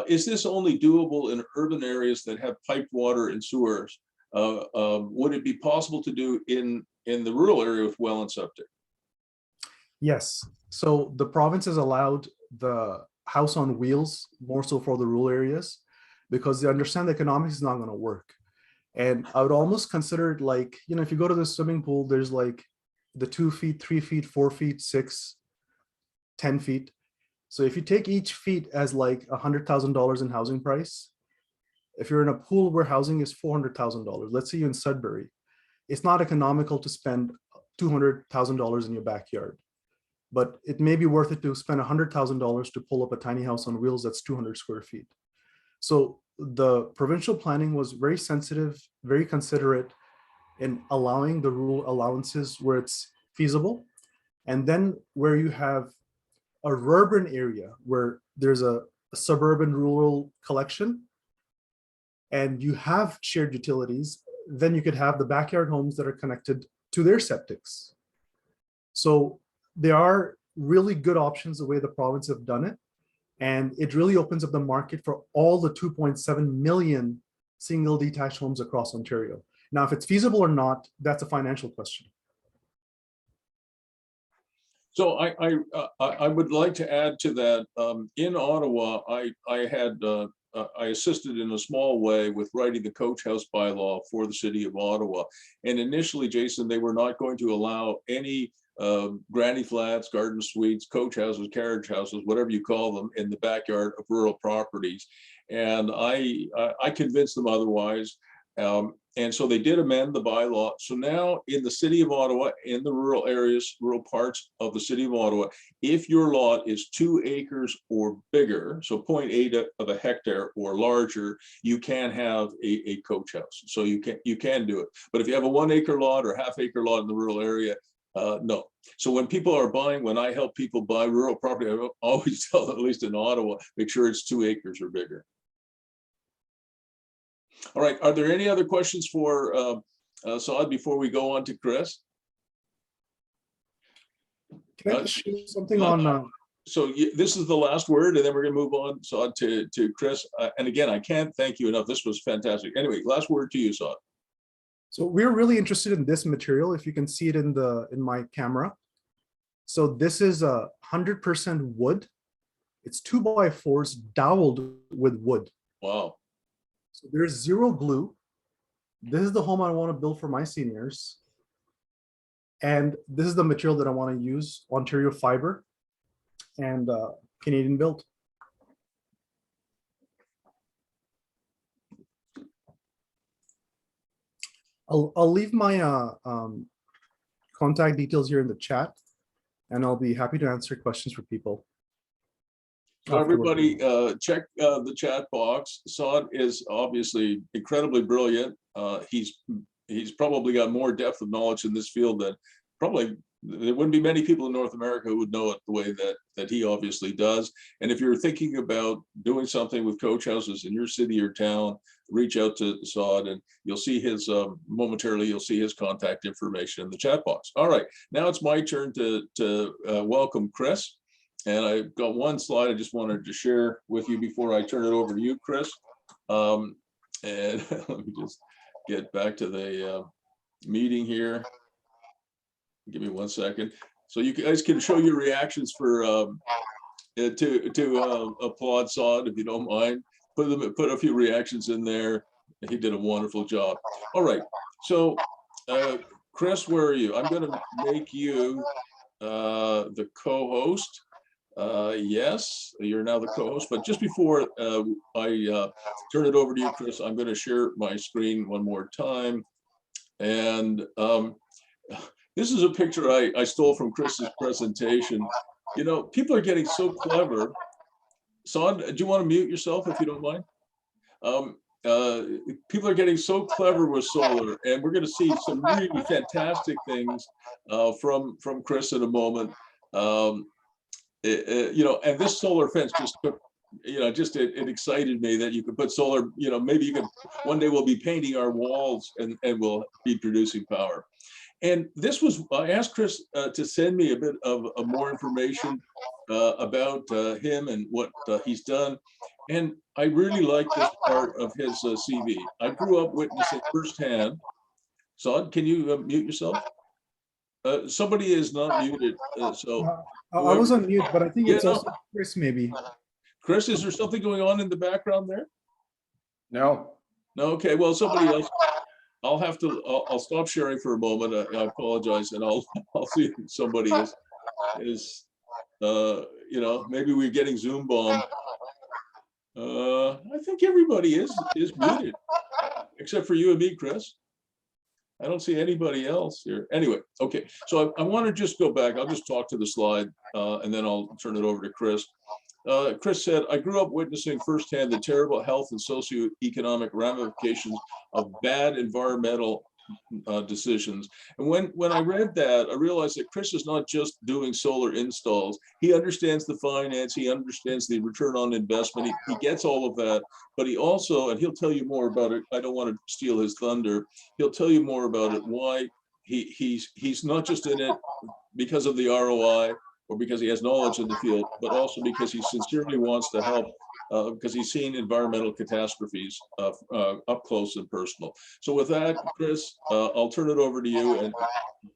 Is this only doable in urban areas that have piped water and sewers? Would it be possible to do in the rural area with well and septic? Yes. So the province has allowed the house on wheels more so for the rural areas because they understand the economics is not going to work. And I would almost consider it like, you know, if you go to the swimming pool, there's like the 2 feet, 3 feet, 4 feet, 6, 10 feet. So if you take each feet as like $100,000 in housing price, if you're in a pool where housing is $400,000, let's say you're in Sudbury, it's not economical to spend $200,000 in your backyard, but it may be worth it to spend $100,000 to pull up a tiny house on wheels that's 200 square feet. So the provincial planning was very sensitive, very considerate in allowing the rural allowances where it's feasible. And then where you have a urban area where there's a suburban rural collection and you have shared utilities, then you could have the backyard homes that are connected to their septics. So there are really good options the way the province have done it. And it really opens up the market for all the 2.7 million single detached homes across Ontario. Now, if it's feasible or not, that's a financial question. So I would like to add to that. In Ottawa, I had I assisted in a small way with writing the coach house bylaw for the city of Ottawa. And initially, Jason, they were not going to allow any granny flats, garden suites, coach houses, carriage houses, whatever you call them, in the backyard of rural properties. And I convinced them otherwise. And so they did amend the bylaw. So now in the city of Ottawa, in the rural areas, rural parts of the city of Ottawa, if your lot is 2 acres or bigger, so 0.8 of a hectare or larger, you can have a coach house. So you can do it. But if you have a 1 acre lot or half-acre lot in the rural area, no. So when people are buying, when I help people buy rural property, I always tell them, at least in Ottawa, make sure it's 2 acres or bigger. All right, are there any other questions for Saad before we go on to Chris? Can I just share something on? So this is the last word, and then we're going to move on, Saad, to Chris. And again, I can't thank you enough. This was fantastic. Anyway, last word to you, Saad. So we're really interested in this material. If you can see it in my camera. So this is 100% wood. It's 2x4s doweled with wood. Wow. So there's 0 glue. This is the home I want to build for my seniors. And this is the material that I want to use, Ontario fiber and Canadian built. I'll leave my contact details here in the chat, and I'll be happy to answer questions for people. So everybody, check the chat box. Saad is obviously incredibly brilliant. He's probably got more depth of knowledge in this field than probably there wouldn't be many people in North America who would know it the way that he obviously does. And if you're thinking about doing something with coach houses in your city or town, reach out to Saad, and you'll see his momentarily. You'll see his contact information in the chat box. All right, now it's my turn to welcome Chris. And I've got one slide I just wanted to share with you before I turn it over to you, Chris. And let me just get back to the meeting here. Give me 1 second. So you guys can show your reactions for to applaud Saad, if you don't mind. Put a few reactions in there. He did a wonderful job. All right. So Chris, where are you? I'm going to make you the co-host. Yes, you're now the co-host, but just before I turn it over to you, Chris, I'm going to share my screen one more time. And this is a picture I stole from Chris's presentation. You know, people are getting so clever. Saad, do you want to mute yourself if you don't mind? People are getting so clever with solar, and we're going to see some really fantastic things from Chris in a moment. You know, and this solar fence just took, you know, just it excited me that you could put solar, you know, maybe you could, one day we'll be painting our walls and we'll be producing power. And this was, I asked Chris to send me a bit of more information about him and what he's done. And I really like this part of his CV. I grew up witnessing firsthand. Saad, can you mute yourself? Somebody is not muted, so. I was on mute, but I think it's no. also Chris, maybe. Chris, is there something going on in the background there? No. No, okay, well, somebody else. I'll stop sharing for a moment. I apologize, and I'll see if somebody is you know, maybe we're getting Zoom bombed. I think everybody is muted, except for you and me, Chris. I don't see anybody else here. Anyway, okay, so I want to just go back. I'll just talk to the slide, and then I'll turn it over to Chris. Chris said, I grew up witnessing firsthand the terrible health and socioeconomic ramifications of bad environmental decisions. And when I read that, I realized that Chris is not just doing solar installs. He understands the finance, he understands the return on investment, he gets all of that, but he also, and he'll tell you more about it, I don't want to steal his thunder, he'll tell you more about it, why he's not just in it because of the ROI, or because he has knowledge in the field, but also because he sincerely wants to help because he's seen environmental catastrophes up close and personal. So with that, Chris, I'll turn it over to you, and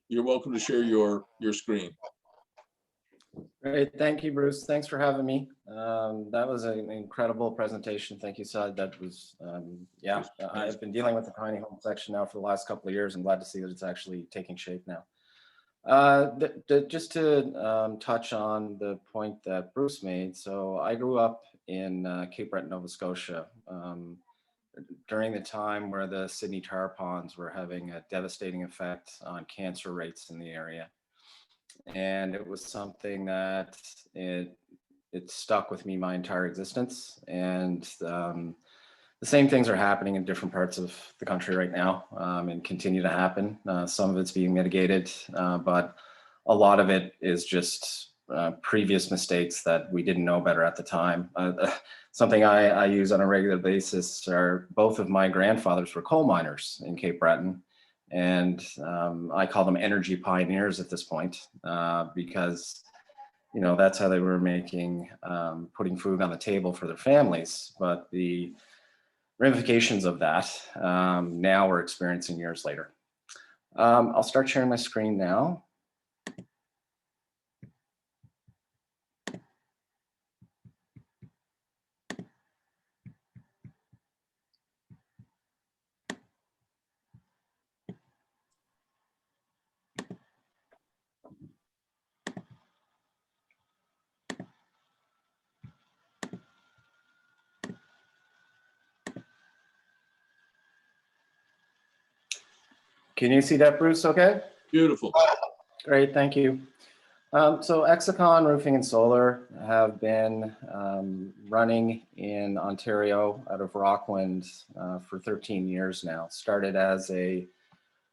you're welcome to share your screen. Great, thank you, Bruce. Thanks for having me. That was an incredible presentation. Thank you, Saad. That was, yeah, I've been dealing with the tiny home section now for the last couple of years. I'm glad to see that it's actually taking shape now. Just to touch on the point that Bruce made. So I grew up in Cape Breton, Nova Scotia, during the time where the Sydney tar ponds were having a devastating effect on cancer rates in the area. And it was something that it stuck with me my entire existence. And the same things are happening in different parts of the country right now, and continue to happen. Some of it's being mitigated, but a lot of it is just previous mistakes that we didn't know better at the time. Something I use on a regular basis are both of my grandfathers were coal miners in Cape Breton. And I call them energy pioneers at this point, because, you know, that's how they were making, putting food on the table for their families. But the ramifications of that now we're experiencing years later. I'll start sharing my screen now. Can you see that, Bruce? Okay. Beautiful. Great, thank you. So Execon Roofing and Solar have been running in Ontario out of Rockland for 13 years now. Started as a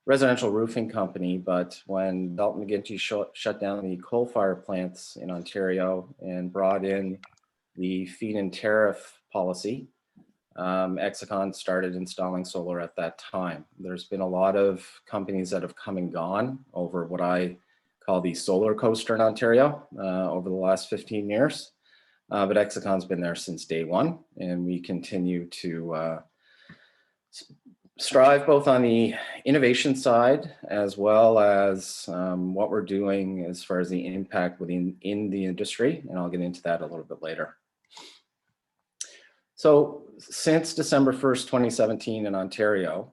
residential roofing company, but when Dalton McGuinty shut down the coal-fired plants in Ontario and brought in the feed-in tariff policy, Execon started installing solar at that time. There's been a lot of companies that have come and gone over what I call the solar coaster in Ontario over the last 15 years. But Execon's been there since day one, and we continue to strive both on the innovation side as well as what we're doing as far as the impact in the industry, and I'll get into that a little bit later. So since December 1st, 2017 in Ontario,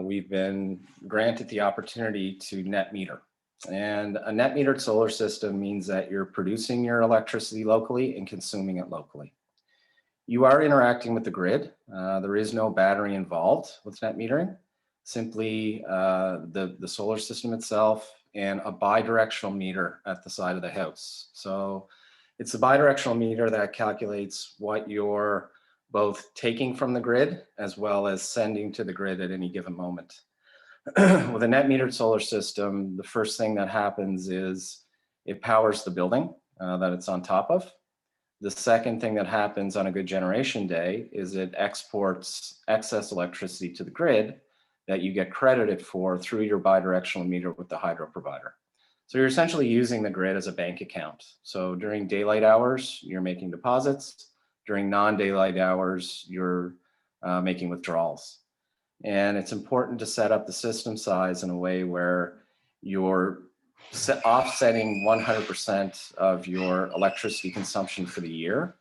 we've been granted the opportunity to net meter. And a net metered solar system means that you're producing your electricity locally and consuming it locally. You are interacting with the grid. There is no battery involved with net metering, simply the solar system itself and a bidirectional meter at the side of the house. So it's a bidirectional meter that calculates what you're both taking from the grid as well as sending to the grid at any given moment. With a net metered solar system, the first thing that happens is it powers the building that it's on top of. The second thing that happens on a good generation day is it exports excess electricity to the grid that you get credited for through your bidirectional meter with the hydro provider. So you're essentially using the grid as a bank account. So during daylight hours, you're making deposits. During non-daylight hours, you're making withdrawals. And it's important to set up the system size in a way where you're offsetting 100% of your electricity consumption for the year,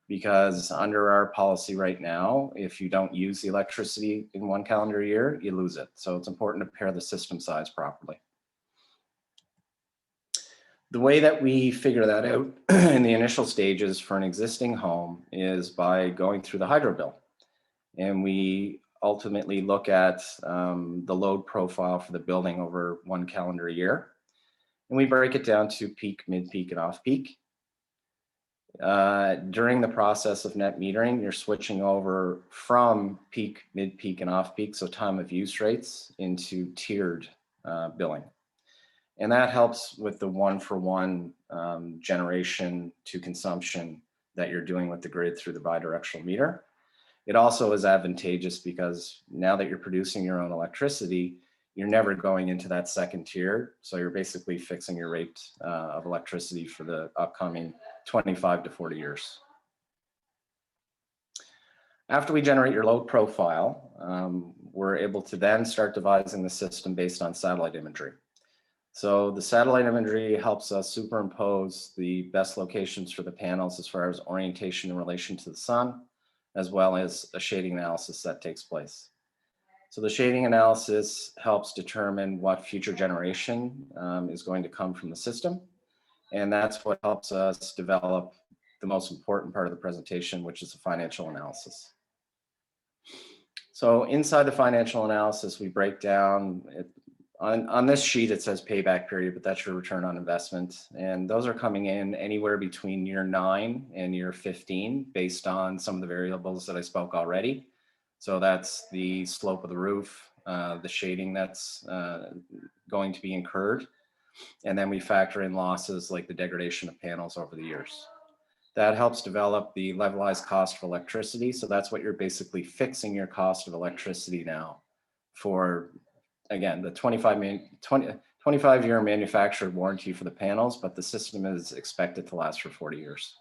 because under our policy right now, if you don't use the electricity in one calendar year, you lose it. So it's important to pair the system size properly. The way that we figure that out in the initial stages for an existing home is by going through the hydro bill. And we ultimately look at the load profile for the building over one calendar year. And we break it down to peak, mid-peak, and off-peak. During the process of net metering, you're switching over from peak, mid-peak, and off-peak, so time of use rates, into tiered billing. And that helps with the one-for-one generation to consumption that you're doing with the grid through the bidirectional meter. It also is advantageous because now that you're producing your own electricity, you're never going into that second tier. So you're basically fixing your rate of electricity for the upcoming 25 to 40 years. After we generate your load profile, we're able to then start devising the system based on satellite imagery. So the satellite imagery helps us superimpose the best locations for the panels as far as orientation in relation to the sun, as well as a shading analysis that takes place. So the shading analysis helps determine what future generation is going to come from the system. And that's what helps us develop the most important part of the presentation, which is the financial analysis. So inside the financial analysis, we break down, on this sheet, it says payback period, but that's your return on investment. And those are coming in anywhere between year 9 and year 15, based on some of the variables that I spoke already. So that's the slope of the roof, the shading that's going to be incurred. And then we factor in losses like the degradation of panels over the years. That helps develop the levelized cost of electricity. So that's what you're basically fixing your cost of electricity now for, again, the 25-year manufactured warranty for the panels, but the system is expected to last for 40 years.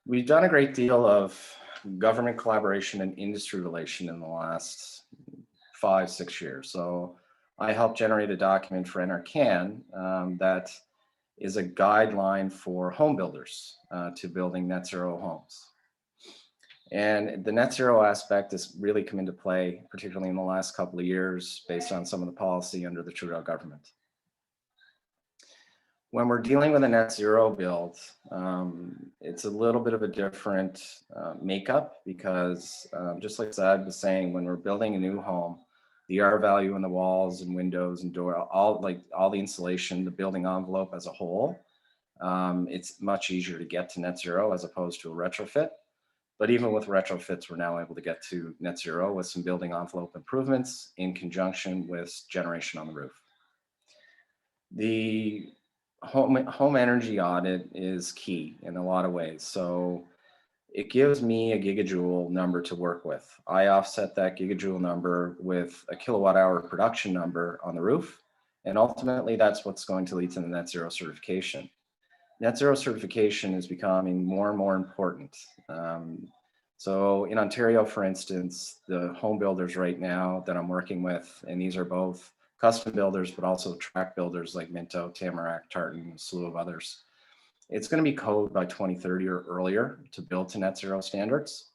We've done a great deal of government collaboration and industry relation in the last 5-6 years. So I helped generate a document for NRCan that is a guideline for home builders to building net zero homes. And the net zero aspect has really come into play, particularly in the last couple of years, based on some of the policy under the Trudeau government. When we're dealing with a net zero build, it's a little bit of a different makeup because just like Zad was saying, when we're building a new home, the R value in the walls and windows and door, all the insulation, the building envelope as a whole, it's much easier to get to net zero as opposed to a retrofit. But even with retrofits, we're now able to get to net zero with some building envelope improvements in conjunction with generation on the roof. The home energy audit is key in a lot of ways. So it gives me a gigajoule number to work with. I offset that gigajoule number with a kilowatt hour production number on the roof. And ultimately, that's what's going to lead to the net zero certification. Net zero certification is becoming more and more important. So in Ontario, for instance, the home builders right now that I'm working with, and these are both custom builders, but also track builders like Minto, Tamarack, Tartan, a slew of others. It's going to be code by 2030 or earlier to build to net zero standards.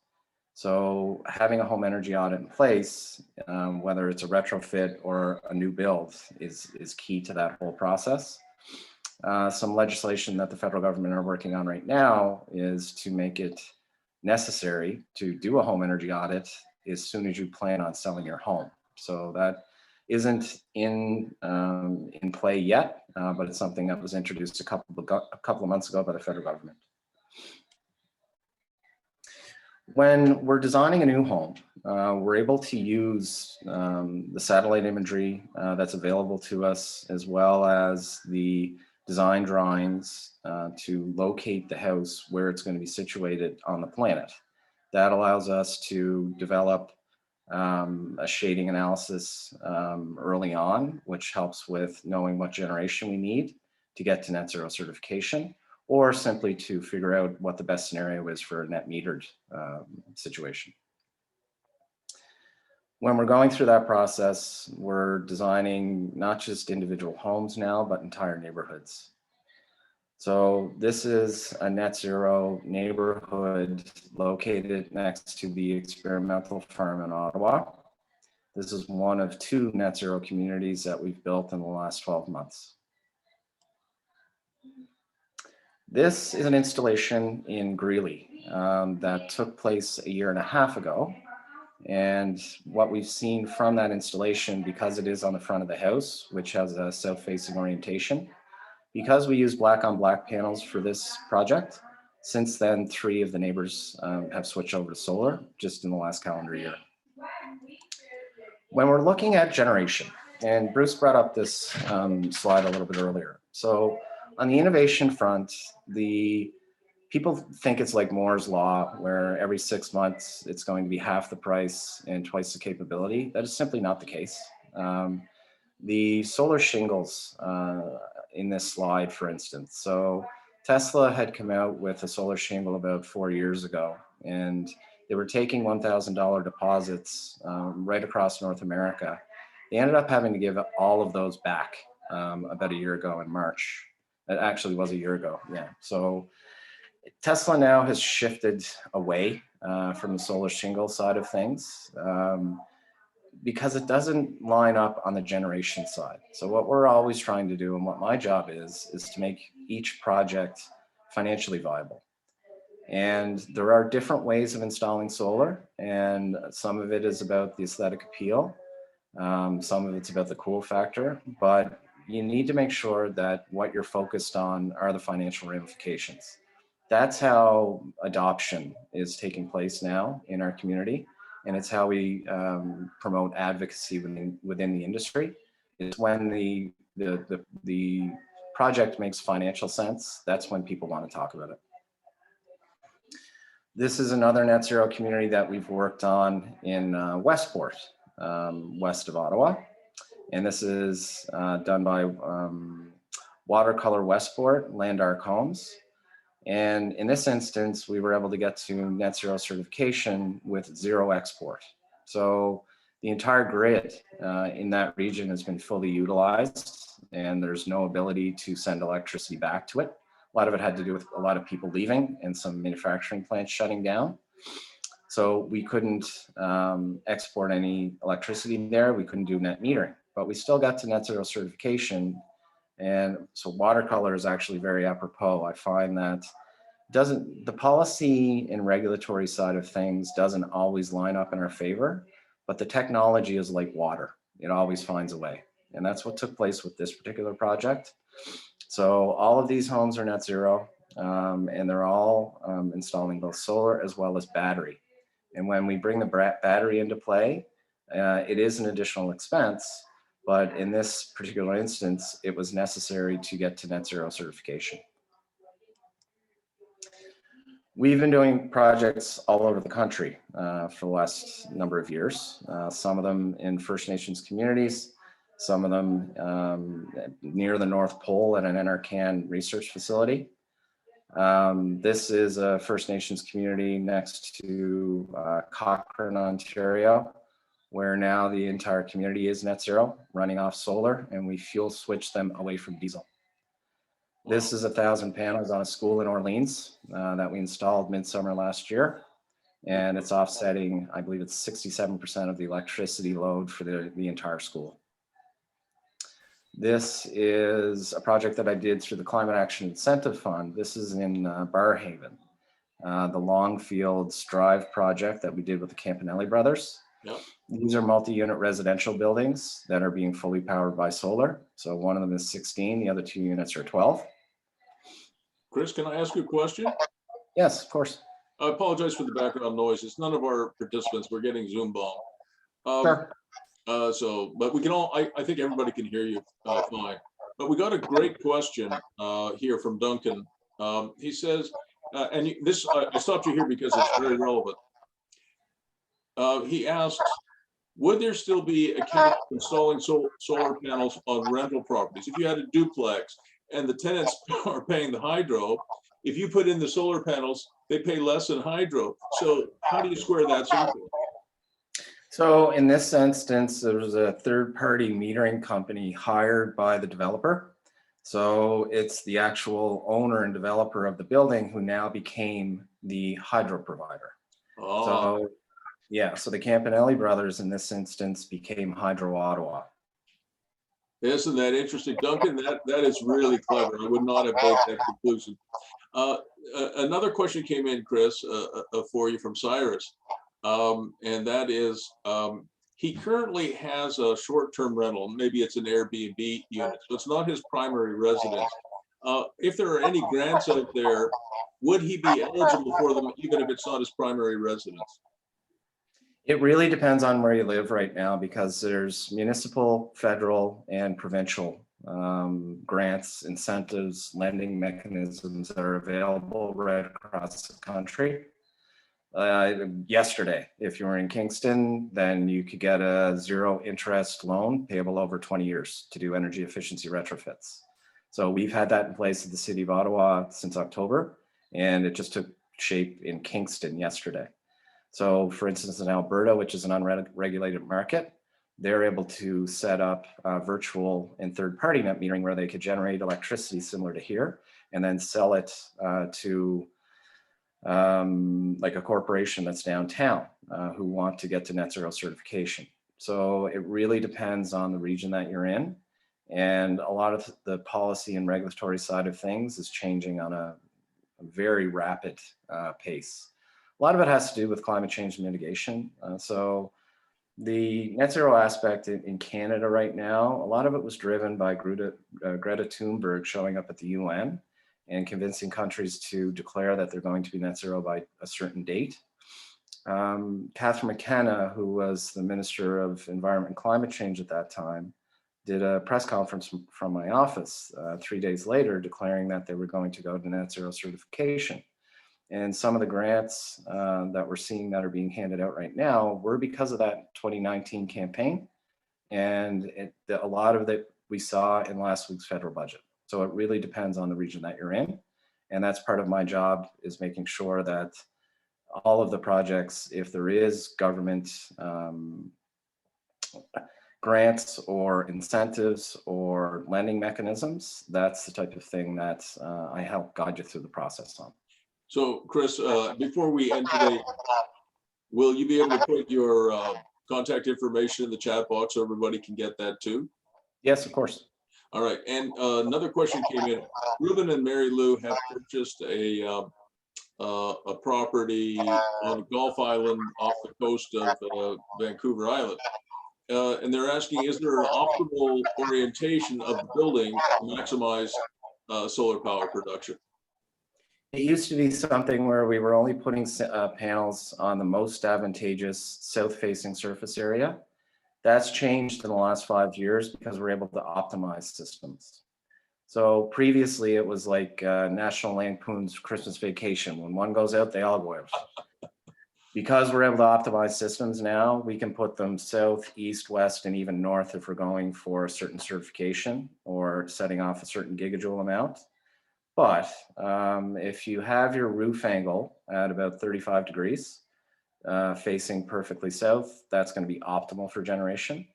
So having a home energy audit in place, whether it's a retrofit or a new build, is key to that whole process. Some legislation that the federal government are working on right now is to make it necessary to do a home energy audit as soon as you plan on selling your home. So that isn't in play yet, but it's something that was introduced a couple of months ago by the federal government. When we're designing a new home, we're able to use the satellite imagery that's available to us, as well as the design drawings to locate the house where it's going to be situated on the planet. That allows us to develop a shading analysis early on, which helps with knowing what generation we need to get to net zero certification, or simply to figure out what the best scenario is for a net metered situation. When we're going through that process, we're designing not just individual homes now, but entire neighborhoods. So this is a net zero neighborhood located next to the experimental farm in Ottawa. This is one of 2 net zero communities that we've built in the last 12 months. This is an installation in Greeley that took place a year and a half ago. And what we've seen from that installation, because it is on the front of the house, which has a south-facing orientation, because we use black on black panels for this project, since then 3 of the neighbors have switched over to solar just in the last calendar year. When we're looking at generation, and Bruce brought up this slide a little bit earlier. So on the innovation front, the people think it's like Moore's law, where every 6 months it's going to be half the price and twice the capability. That is simply not the case. The solar shingles in this slide, for instance. So Tesla had come out with a solar shingle about 4 years ago, and they were taking $1,000 deposits right across North America They ended up having to give all of those back about a year ago in March. It actually was a year ago, yeah. So Tesla now has shifted away from the solar shingle side of things because it doesn't line up on the generation side. So what we're always trying to do, and what my job is to make each project financially viable. And there are different ways of installing solar, and some of it is about the aesthetic appeal. Some of it's about the cool factor, but you need to make sure that what you're focused on are the financial ramifications. That's how adoption is taking place now in our community. And it's how we promote advocacy within the industry. It's when the project makes financial sense, that's when people want to talk about it. This is another net zero community that we've worked on in Westport, west of Ottawa. And this is done by Watercolor Westport, Landark Homes. And in this instance, we were able to get to net zero certification with zero export. So the entire grid in that region has been fully utilized, and there's no ability to send electricity back to it. A lot of it had to do with a lot of people leaving and some manufacturing plants shutting down. So we couldn't export any electricity there. We couldn't do net metering, but we still got to net zero certification. And so watercolor is actually very apropos. I find that the policy and regulatory side of things doesn't always line up in our favor, but the technology is like water. It always finds a way. And that's what took place with this particular project. So all of these homes are net zero, and they're all installing both solar as well as battery. And when we bring the battery into play, it is an additional expense, but in this particular instance, it was necessary to get to net zero certification. We've been doing projects all over the country for the last number of years, some of them in First Nations communities, some of them near the North Pole at an NRCan research facility. This is a First Nations community next to Cochrane, Ontario, where now the entire community is net zero, running off solar, and we fuel switch them away from diesel. This is 1,000 panels on a school in Orleans that we installed midsummer last year. And it's offsetting, I believe it's 67% of the electricity load for the entire school. This is a project that I did through the Climate Action Incentive Fund. This is in Barrhaven, the Longfields Drive project that we did with the Campanelli brothers. Yep. These are multi-unit residential buildings that are being fully powered by solar. So one of them is 16, the other 2 units are 12. Chris, can I ask you a question? Yes, of course. I apologize for the background noise. It's none of our participants. We're getting Zoom bomb. Sure. But we can all, I think everybody can hear you fine. But we got a great question here from Duncan. He says, and this, I stopped you here because it's very relevant. He asks, would there still be a cap installing solar panels on rental properties? If you had a duplex and the tenants are paying the hydro, if you put in the solar panels, they pay less than hydro. So how do you square that circle? So in this instance, there was a third-party metering company hired by the developer. So it's the actual owner and developer of the building who now became the hydro provider. Oh. So yeah, so the Campanelli brothers in this instance became Hydro Ottawa. Isn't that interesting, Duncan? That is really clever. I would not have made that conclusion. Another question came in, Chris, for you from Cyrus, and that is, he currently has a short-term rental. Maybe it's an Airbnb unit, so it's not his primary residence. If there are any grants out there, would he be eligible for them, even if it's not his primary residence? It really depends on where you live right now, because there's municipal, federal, and provincial grants, incentives, lending mechanisms that are available right across the country. Yesterday, if you were in Kingston, then you could get a zero interest loan payable over 20 years to do energy efficiency retrofits. So we've had that in place at the City of Ottawa since October, and it just took shape in Kingston yesterday. So for instance, in Alberta, which is an unregulated market, they're able to set up virtual and third-party net metering where they could generate electricity similar to here and then sell it to like a corporation that's downtown who want to get to net zero certification. So it really depends on the region that you're in. And a lot of the policy and regulatory side of things is changing on a very rapid pace. A lot of it has to do with climate change mitigation. So the net zero aspect in Canada right now, a lot of it was driven by Greta Thunberg showing up at the UN and convincing countries to declare that they're going to be net zero by a certain date. Catherine McKenna, who was the Minister of Environment and Climate Change at that time, did a press conference from my office 3 days later declaring that they were going to go to net zero certification. And some of the grants that we're seeing that are being handed out right now were because of that 2019 campaign. And a lot of it we saw in last week's federal budget. So it really depends on the region that you're in. And that's part of my job, is making sure that all of the projects, if there is government grants or incentives or lending mechanisms, that's the type of thing that I help guide you through the process on. So Chris, before we end today, will you be able to put your contact information in the chat box so everybody can get that too? Yes, of course. All right, and another question came in. Ruben and Mary Lou have purchased a property on a Gulf Island off the coast of Vancouver Island. And they're asking, is there an optimal orientation of the building to maximize solar power production? It used to be something where we were only putting panels on the most advantageous south-facing surface area. That's changed in the last 5 years because we're able to optimize systems. So previously it was like National Lampoon's Christmas Vacation. When one goes out, they all go out. Because we're able to optimize systems now, we can put them south, east, west, and even north if we're going for a certain certification or setting off a certain gigajoule amount. But if you have your roof angle at about 35 degrees, facing perfectly south, that's going to be optimal for generation.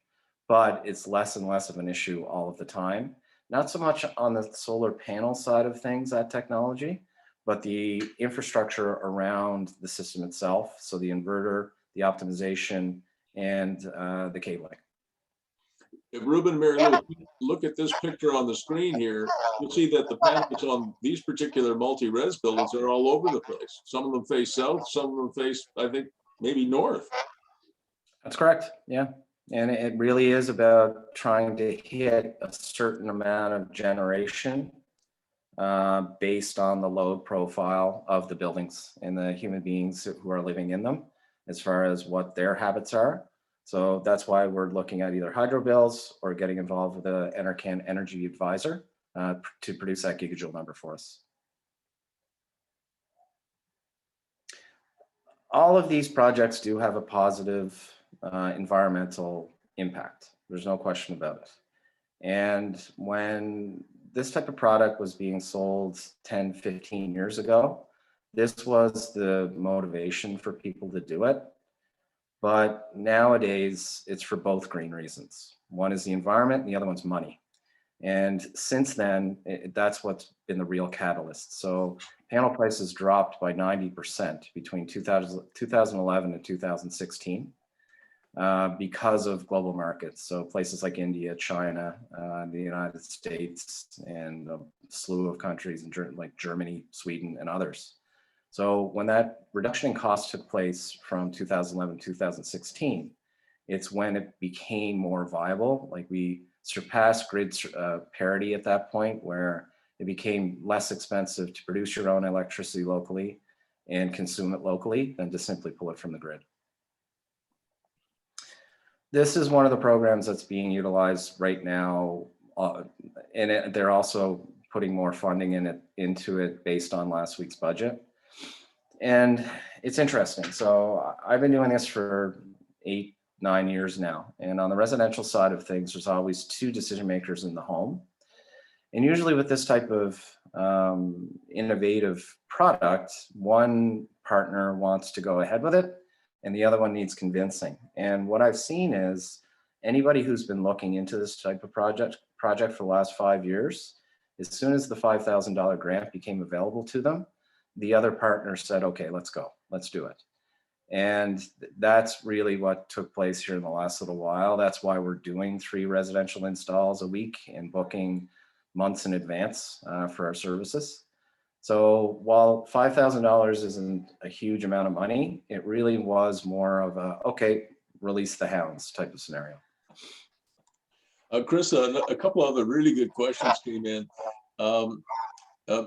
But it's less and less of an issue all of the time. Not so much on the solar panel side of things, that technology, but the infrastructure around the system itself. So the inverter, the optimization, and the cabling. If Ruben, Mary Lou, look at this picture on the screen here, you'll see that the panels on these particular multi-res buildings are all over the place. Some of them face south, some of them face, I think, maybe north. That's correct, yeah. And it really is about trying to hit a certain amount of generation based on the load profile of the buildings and the human beings who are living in them, as far as what their habits are. So that's why we're looking at either hydro bills or getting involved with the Enercan Energy Advisor to produce that gigajoule number for us. All of these projects do have a positive environmental impact. There's no question about it. And when this type of product was being sold 10, 15 years ago, this was the motivation for people to do it. But nowadays, it's for both green reasons. One is the environment, and the other one's money. And since then, that's what's been the real catalyst. So panel prices dropped by 90% between 2011 and 2016 because of global markets. So places like India, China, the United States, and a slew of countries like Germany, Sweden, and others. So when that reduction in cost took place from 2011 to 2016, it's when it became more viable. Like we surpassed grid parity at that point, where it became less expensive to produce your own electricity locally and consume it locally than to simply pull it from the grid. This is one of the programs that's being utilized right now, and they're also putting more funding into it based on last week's budget. And it's interesting. So I've been doing this for 8, 9 years now. And on the residential side of things, there's always 2 decision makers in the home. And usually with this type of innovative product, one partner wants to go ahead with it and the other one needs convincing. And what I've seen is anybody who's been looking into this type of project for the last 5 years, as soon as the $5,000 grant became available to them, the other partners said, okay, let's go, let's do it. And that's really what took place here in the last little while. That's why we're doing 3 residential installs a week and booking months in advance for our services. So while $5,000 isn't a huge amount of money, it really was more of a, okay, release the hounds type of scenario. Chris, a couple other really good questions came in.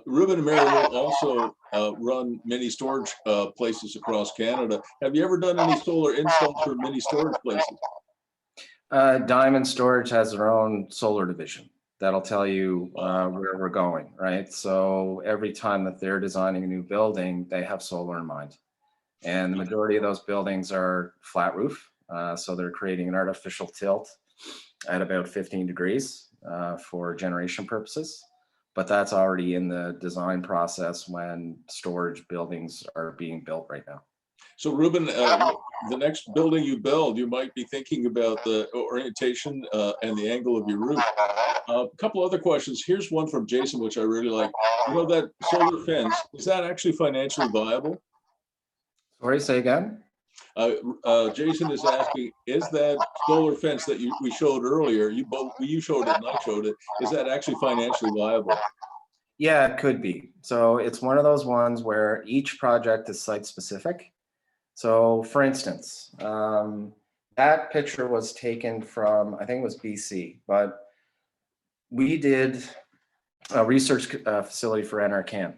Ruben and Mary will also run mini storage places across Canada. Have you ever done any solar installs for mini storage places? Diamond Storage has their own solar division that'll tell you where we're going, right? So every time that they're designing a new building, they have solar in mind. And the majority of those buildings are flat roof. So they're creating an artificial tilt at about 15 degrees for generation purposes. But that's already in the design process when storage buildings are being built right now. So Ruben, the next building you build, you might be thinking about the orientation and the angle of your roof. A couple other questions. Here's one from Jason, which I really like. You know, that solar fence, is that actually financially viable? Sorry, say again? Jason is asking, is that solar fence that we showed earlier, you showed it and I showed it, is that actually financially viable? Yeah, it could be. So it's one of those ones where each project is site specific. So for instance, that picture was taken from, I think it was BC, but we did a research facility for NRCan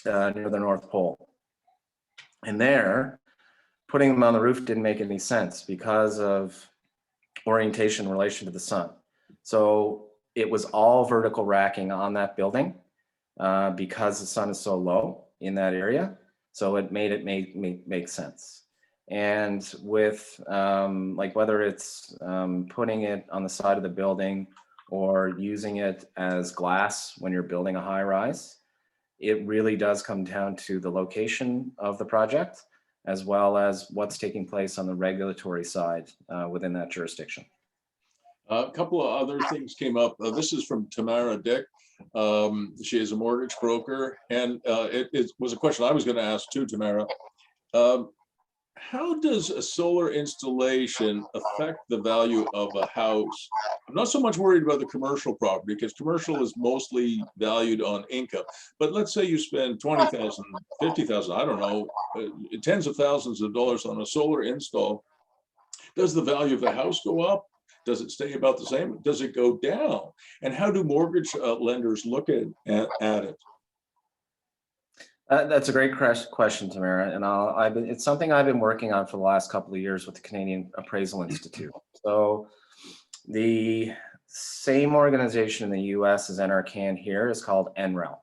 near the North Pole. And there, putting them on the roof didn't make any sense because of orientation in relation to the sun. So it was all vertical racking on that building because the sun is so low in that area. So it made it make sense. And with like whether it's putting it on the side of the building or using it as glass when you're building a high rise, it really does come down to the location of the project as well as what's taking place on the regulatory side within that jurisdiction. A couple of other things came up. This is from Tamara Dick. She is a mortgage broker, and it was a question I was going to ask too, Tamara. How does a solar installation affect the value of a house? I'm not so much worried about the commercial property because commercial is mostly valued on income. But let's say you spend $20,000, $50,000, I don't know, tens of thousands of dollars on a solar install. Does the value of the house go up? Does it stay about the same? Does it go down? And how do mortgage lenders look at it? That's a great question, Tamara, and it's something I've been working on for the last couple of years with the Canadian Appraisal Institute. So the same organization in the US as NRCan here is called NREL,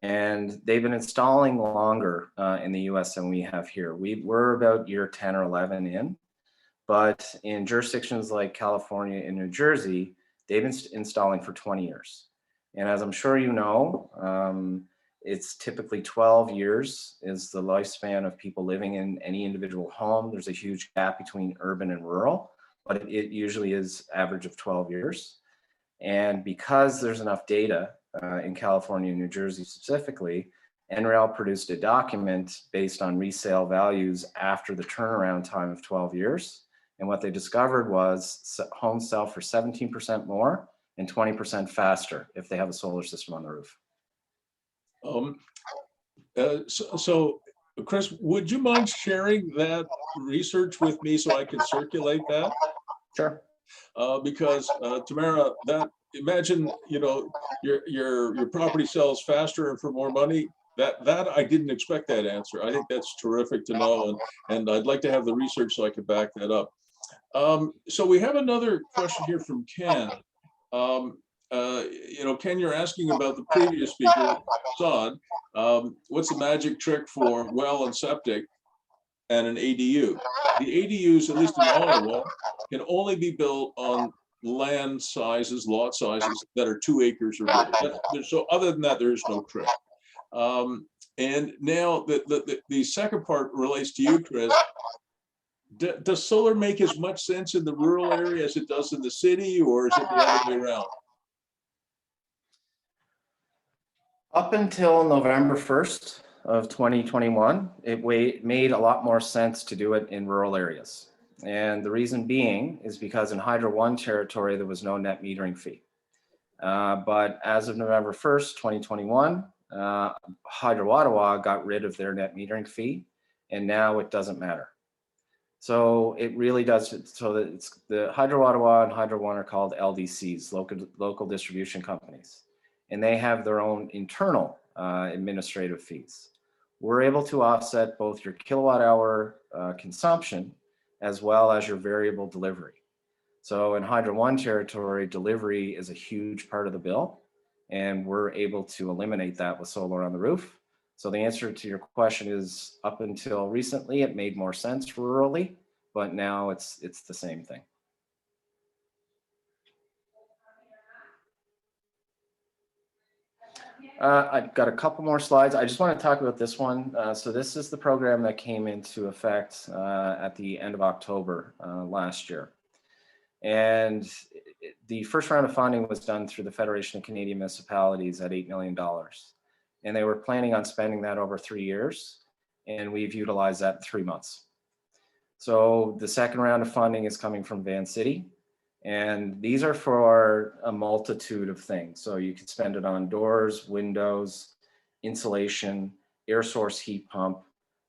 and they've been installing longer in the US than we have here. We're about year 10 or 11 in, but in jurisdictions like California and New Jersey, they've been installing for 20 years. And as I'm sure you know, it's typically 12 years is the lifespan of people living in any individual home. There's a huge gap between urban and rural, but it usually is average of 12 years. And because there's enough data in California and New Jersey specifically, NREL produced a document based on resale values after the turnaround time of 12 years. And what they discovered was homes sell for 17% more and 20% faster if they have a solar system on the roof. So Chris, would you mind sharing that research with me so I can circulate that? Sure. Because Tamara, imagine, you know, your property sells faster and for more money. That I didn't expect that answer. I think that's terrific to know, and I'd like to have the research so I could back that up. So we have another question here from Ken. You know, Ken, you're asking about the previous speaker, Son. What's the magic trick for well and septic and an ADU? The ADUs, at least in Ottawa, can only be built on land sizes, lot sizes that are 2 acres or bigger. So other than that, there is no trick. And now the second part relates to you, Chris. Does solar make as much sense in the rural area as it does in the city, or is it the other way around? Up until November 1st of 2021, it made a lot more sense to do it in rural areas. And the reason being is because in Hydro One territory, there was no net metering fee. But as of November 1st, 2021, Hydro Ottawa got rid of their net metering fee, and now it doesn't matter. So it really does. So that it's the Hydro Ottawa and Hydro One are called LDCs, local distribution companies, and they have their own internal administrative fees. We're able to offset both your kilowatt hour consumption as well as your variable delivery. So in Hydro One territory, delivery is a huge part of the bill, and we're able to eliminate that with solar on the roof. So the answer to your question is, up until recently, it made more sense rurally, but now it's the same thing. I've got a couple more slides. I just want to talk about this one. So this is the program that came into effect at the end of October last year. And the first round of funding was done through the Federation of Canadian Municipalities at $8 million. And they were planning on spending that over 3 years. And we've utilized that in 3 months. So the second round of funding is coming from Van City. And these are for a multitude of things. So you can spend it on doors, windows, insulation, air source heat pump,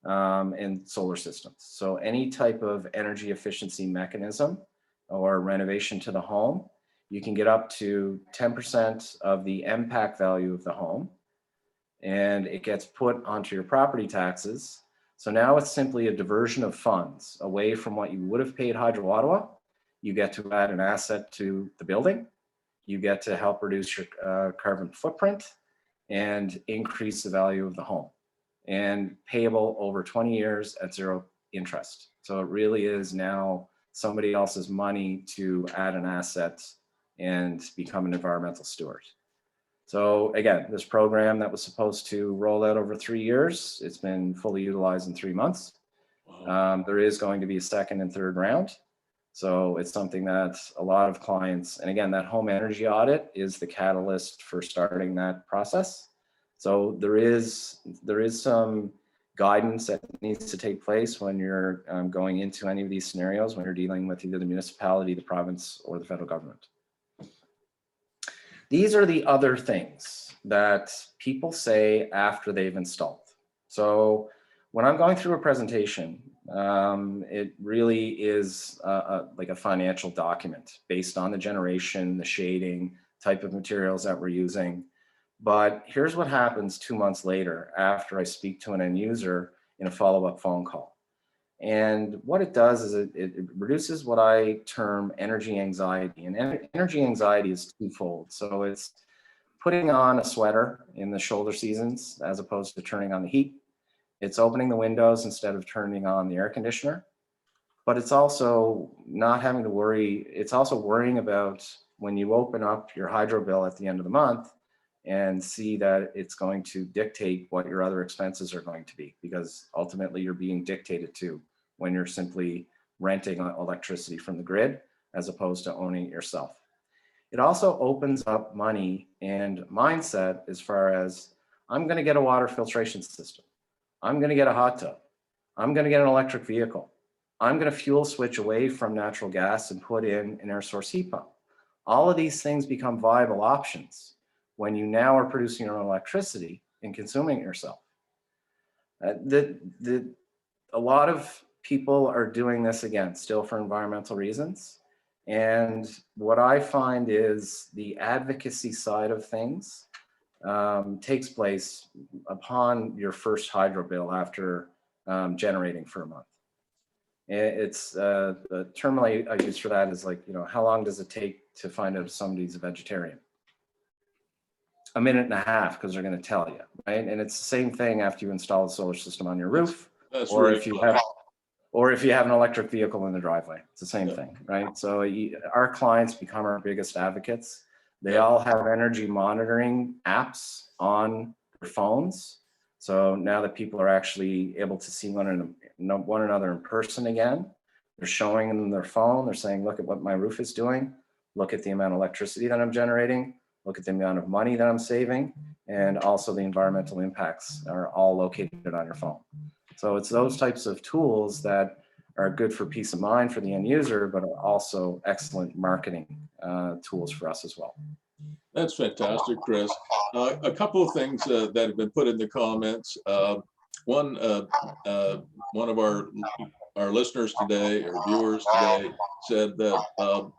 and solar systems. So any type of energy efficiency mechanism or renovation to the home, you can get up to 10% of the impact value of the home, and it gets put onto your property taxes. So now it's simply a diversion of funds away from what you would have paid Hydro Ottawa. You get to add an asset to the building. You get to help reduce your carbon footprint and increase the value of the home, and payable over 20 years at 0 interest. So it really is now somebody else's money to add an asset and become an environmental steward. So again, this program that was supposed to roll out over 3 years, it's been fully utilized in 3 months. There is going to be a second and third round. So it's something that a lot of clients, and again, that home energy audit is the catalyst for starting that process. So there is some guidance that needs to take place when you're going into any of these scenarios, when you're dealing with either the municipality, the province, or the federal government. These are the other things that people say after they've installed. So when I'm going through a presentation, it really is like a financial document based on the generation, the shading, type of materials that we're using. But here's what happens 2 months later after I speak to an end user in a follow-up phone call. And what it does is it reduces what I term energy anxiety. And energy anxiety is twofold. So it's putting on a sweater in the shoulder seasons as opposed to turning on the heat. It's opening the windows instead of turning on the air conditioner. But it's also not having to worry. It's also worrying about when you open up your hydro bill at the end of the month and see that it's going to dictate what your other expenses are going to be, because ultimately you're being dictated to when you're simply renting electricity from the grid as opposed to owning it yourself. It also opens up money and mindset as far as, I'm going to get a water filtration system. I'm going to get a hot tub. I'm going to get an electric vehicle. I'm going to fuel switch away from natural gas and put in an air source heat pump. All of these things become viable options when you now are producing your own electricity and consuming it yourself. A lot of people are doing this, again, still for environmental reasons. And what I find is the advocacy side of things takes place upon your first hydro bill after generating for a month. It's the term I use for that is like, how long does it take to find out if somebody's a vegetarian? A minute and a half, because they're going to tell you, right? And it's the same thing after you install a solar system on your roof, or if you have an electric vehicle in the driveway. It's the same thing, right? So our clients become our biggest advocates. They all have energy monitoring apps on their phones. So now that people are actually able to see one another in person again, They're showing them their phone. They're saying, look at what my roof is doing. Look at the amount of electricity that I'm generating. Look at the amount of money that I'm saving. And also the environmental impacts are all located on your phone. So it's those types of tools that are good for peace of mind for the end user, but are also excellent marketing tools for us as well. That's fantastic, Chris. A couple of things that have been put in the comments. One of our listeners today, or viewers today, said that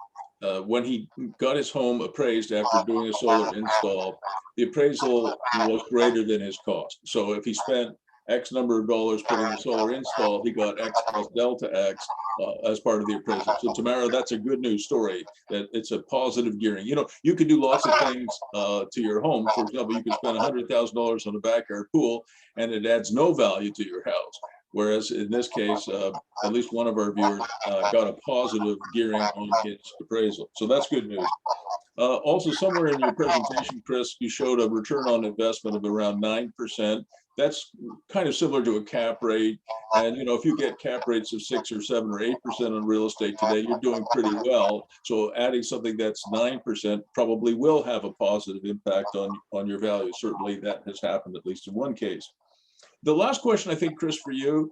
when he got his home appraised after doing a solar install, the appraisal was greater than his cost. So if he spent X number of dollars putting the solar install, he got X plus delta X as part of the appraisal. So Tamara, that's a good news story, that it's a positive gearing. You know, you could do lots of things to your home. For example, you could spend $100,000 on a backyard pool and it adds no value to your house. Whereas in this case, at least one of our viewers got a positive gearing on his appraisal. So that's good news. Also, somewhere in your presentation, Chris, you showed a return on investment of around 9%. That's kind of similar to a cap rate. And, you know, if you get cap rates of 6 or 7 or 8% on real estate today, you're doing pretty well. So adding something that's 9% probably will have a positive impact on your value. Certainly that has happened, at least in one case. The last question, I think, Chris, for you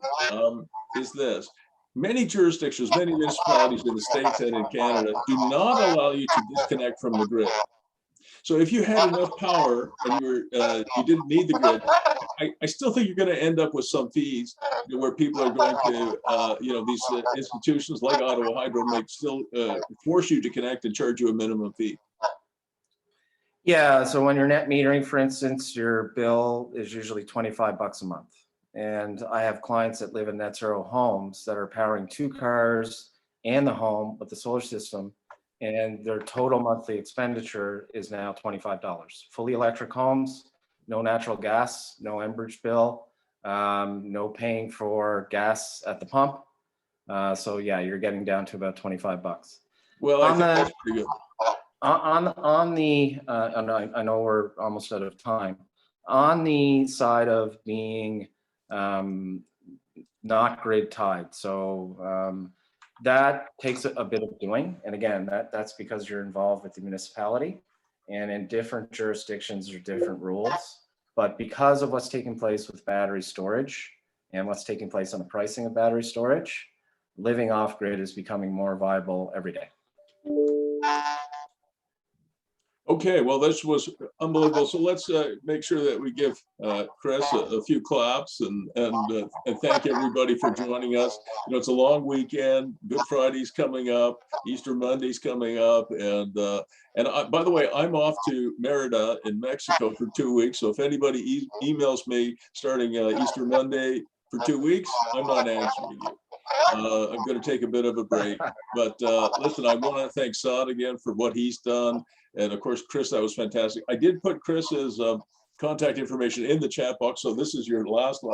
is this. Many jurisdictions, many municipalities in the States and in Canada do not allow you to disconnect from the grid. So if you had enough power and you didn't need the grid, I still think you're going to end up with some fees where people are going to, you know, these institutions like Ottawa Hydro might still force you to connect and charge you a minimum fee. Yeah, so when you're net metering, for instance, your bill is usually $25 a month. And I have clients that live in net zero homes that are powering 2 cars and the home with the solar system, and their total monthly expenditure is now $25. Fully electric homes, no natural gas, no Enbridge bill, no paying for gas at the pump. So yeah, you're getting down to about $25. Well, I think that's pretty good. On the, I know we're almost out of time. On the side of being not grid tied, so that takes a bit of doing. And again, that's because you're involved with the municipality, and in different jurisdictions there are different rules. But because of what's taking place with battery storage and what's taking place on the pricing of battery storage, living off grid is becoming more viable every day. Okay, well, this was unbelievable. So let's make sure that we give Chris a few claps and thank everybody for joining us. You know, it's a long weekend. Good Friday's coming up. Easter Monday's coming up, and by the way, I'm off to Merida in Mexico for 2 weeks. So if anybody emails me starting Easter Monday for 2 weeks, I'm not answering you. I'm going to take a bit of a break. But listen, I want to thank Saad again for what he's done. And of course, Chris, that was fantastic. I did put Chris's contact information in the chat box. So this is your last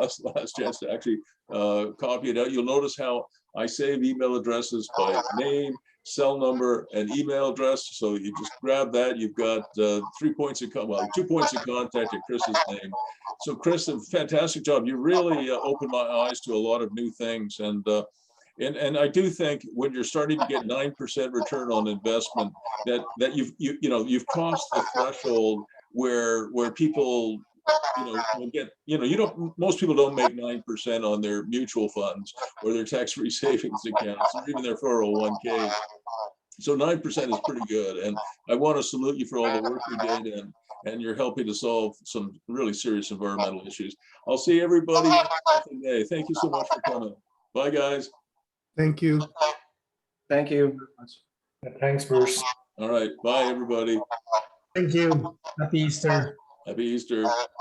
chance to actually copy it out. You'll notice how I save email addresses by name, cell number, and email address. So you just grab that. You've got 2 points of contact at Chris's name. So Chris, a fantastic job. You really opened my eyes to a lot of new things. And I do think when you're starting to get 9% return on investment, that you've crossed the threshold where people will get, most people don't make 9% on their mutual funds or their tax-free savings accounts or even their 401k. So 9% is pretty good, and I want to salute you for all the work you did, and you're helping to solve some really serious environmental issues. I'll see everybody next day. Thank you so much for coming. Bye, guys. Thank you. Thank you. Thanks, Bruce. All right. Bye, everybody. Thank you. Happy Easter. Happy Easter.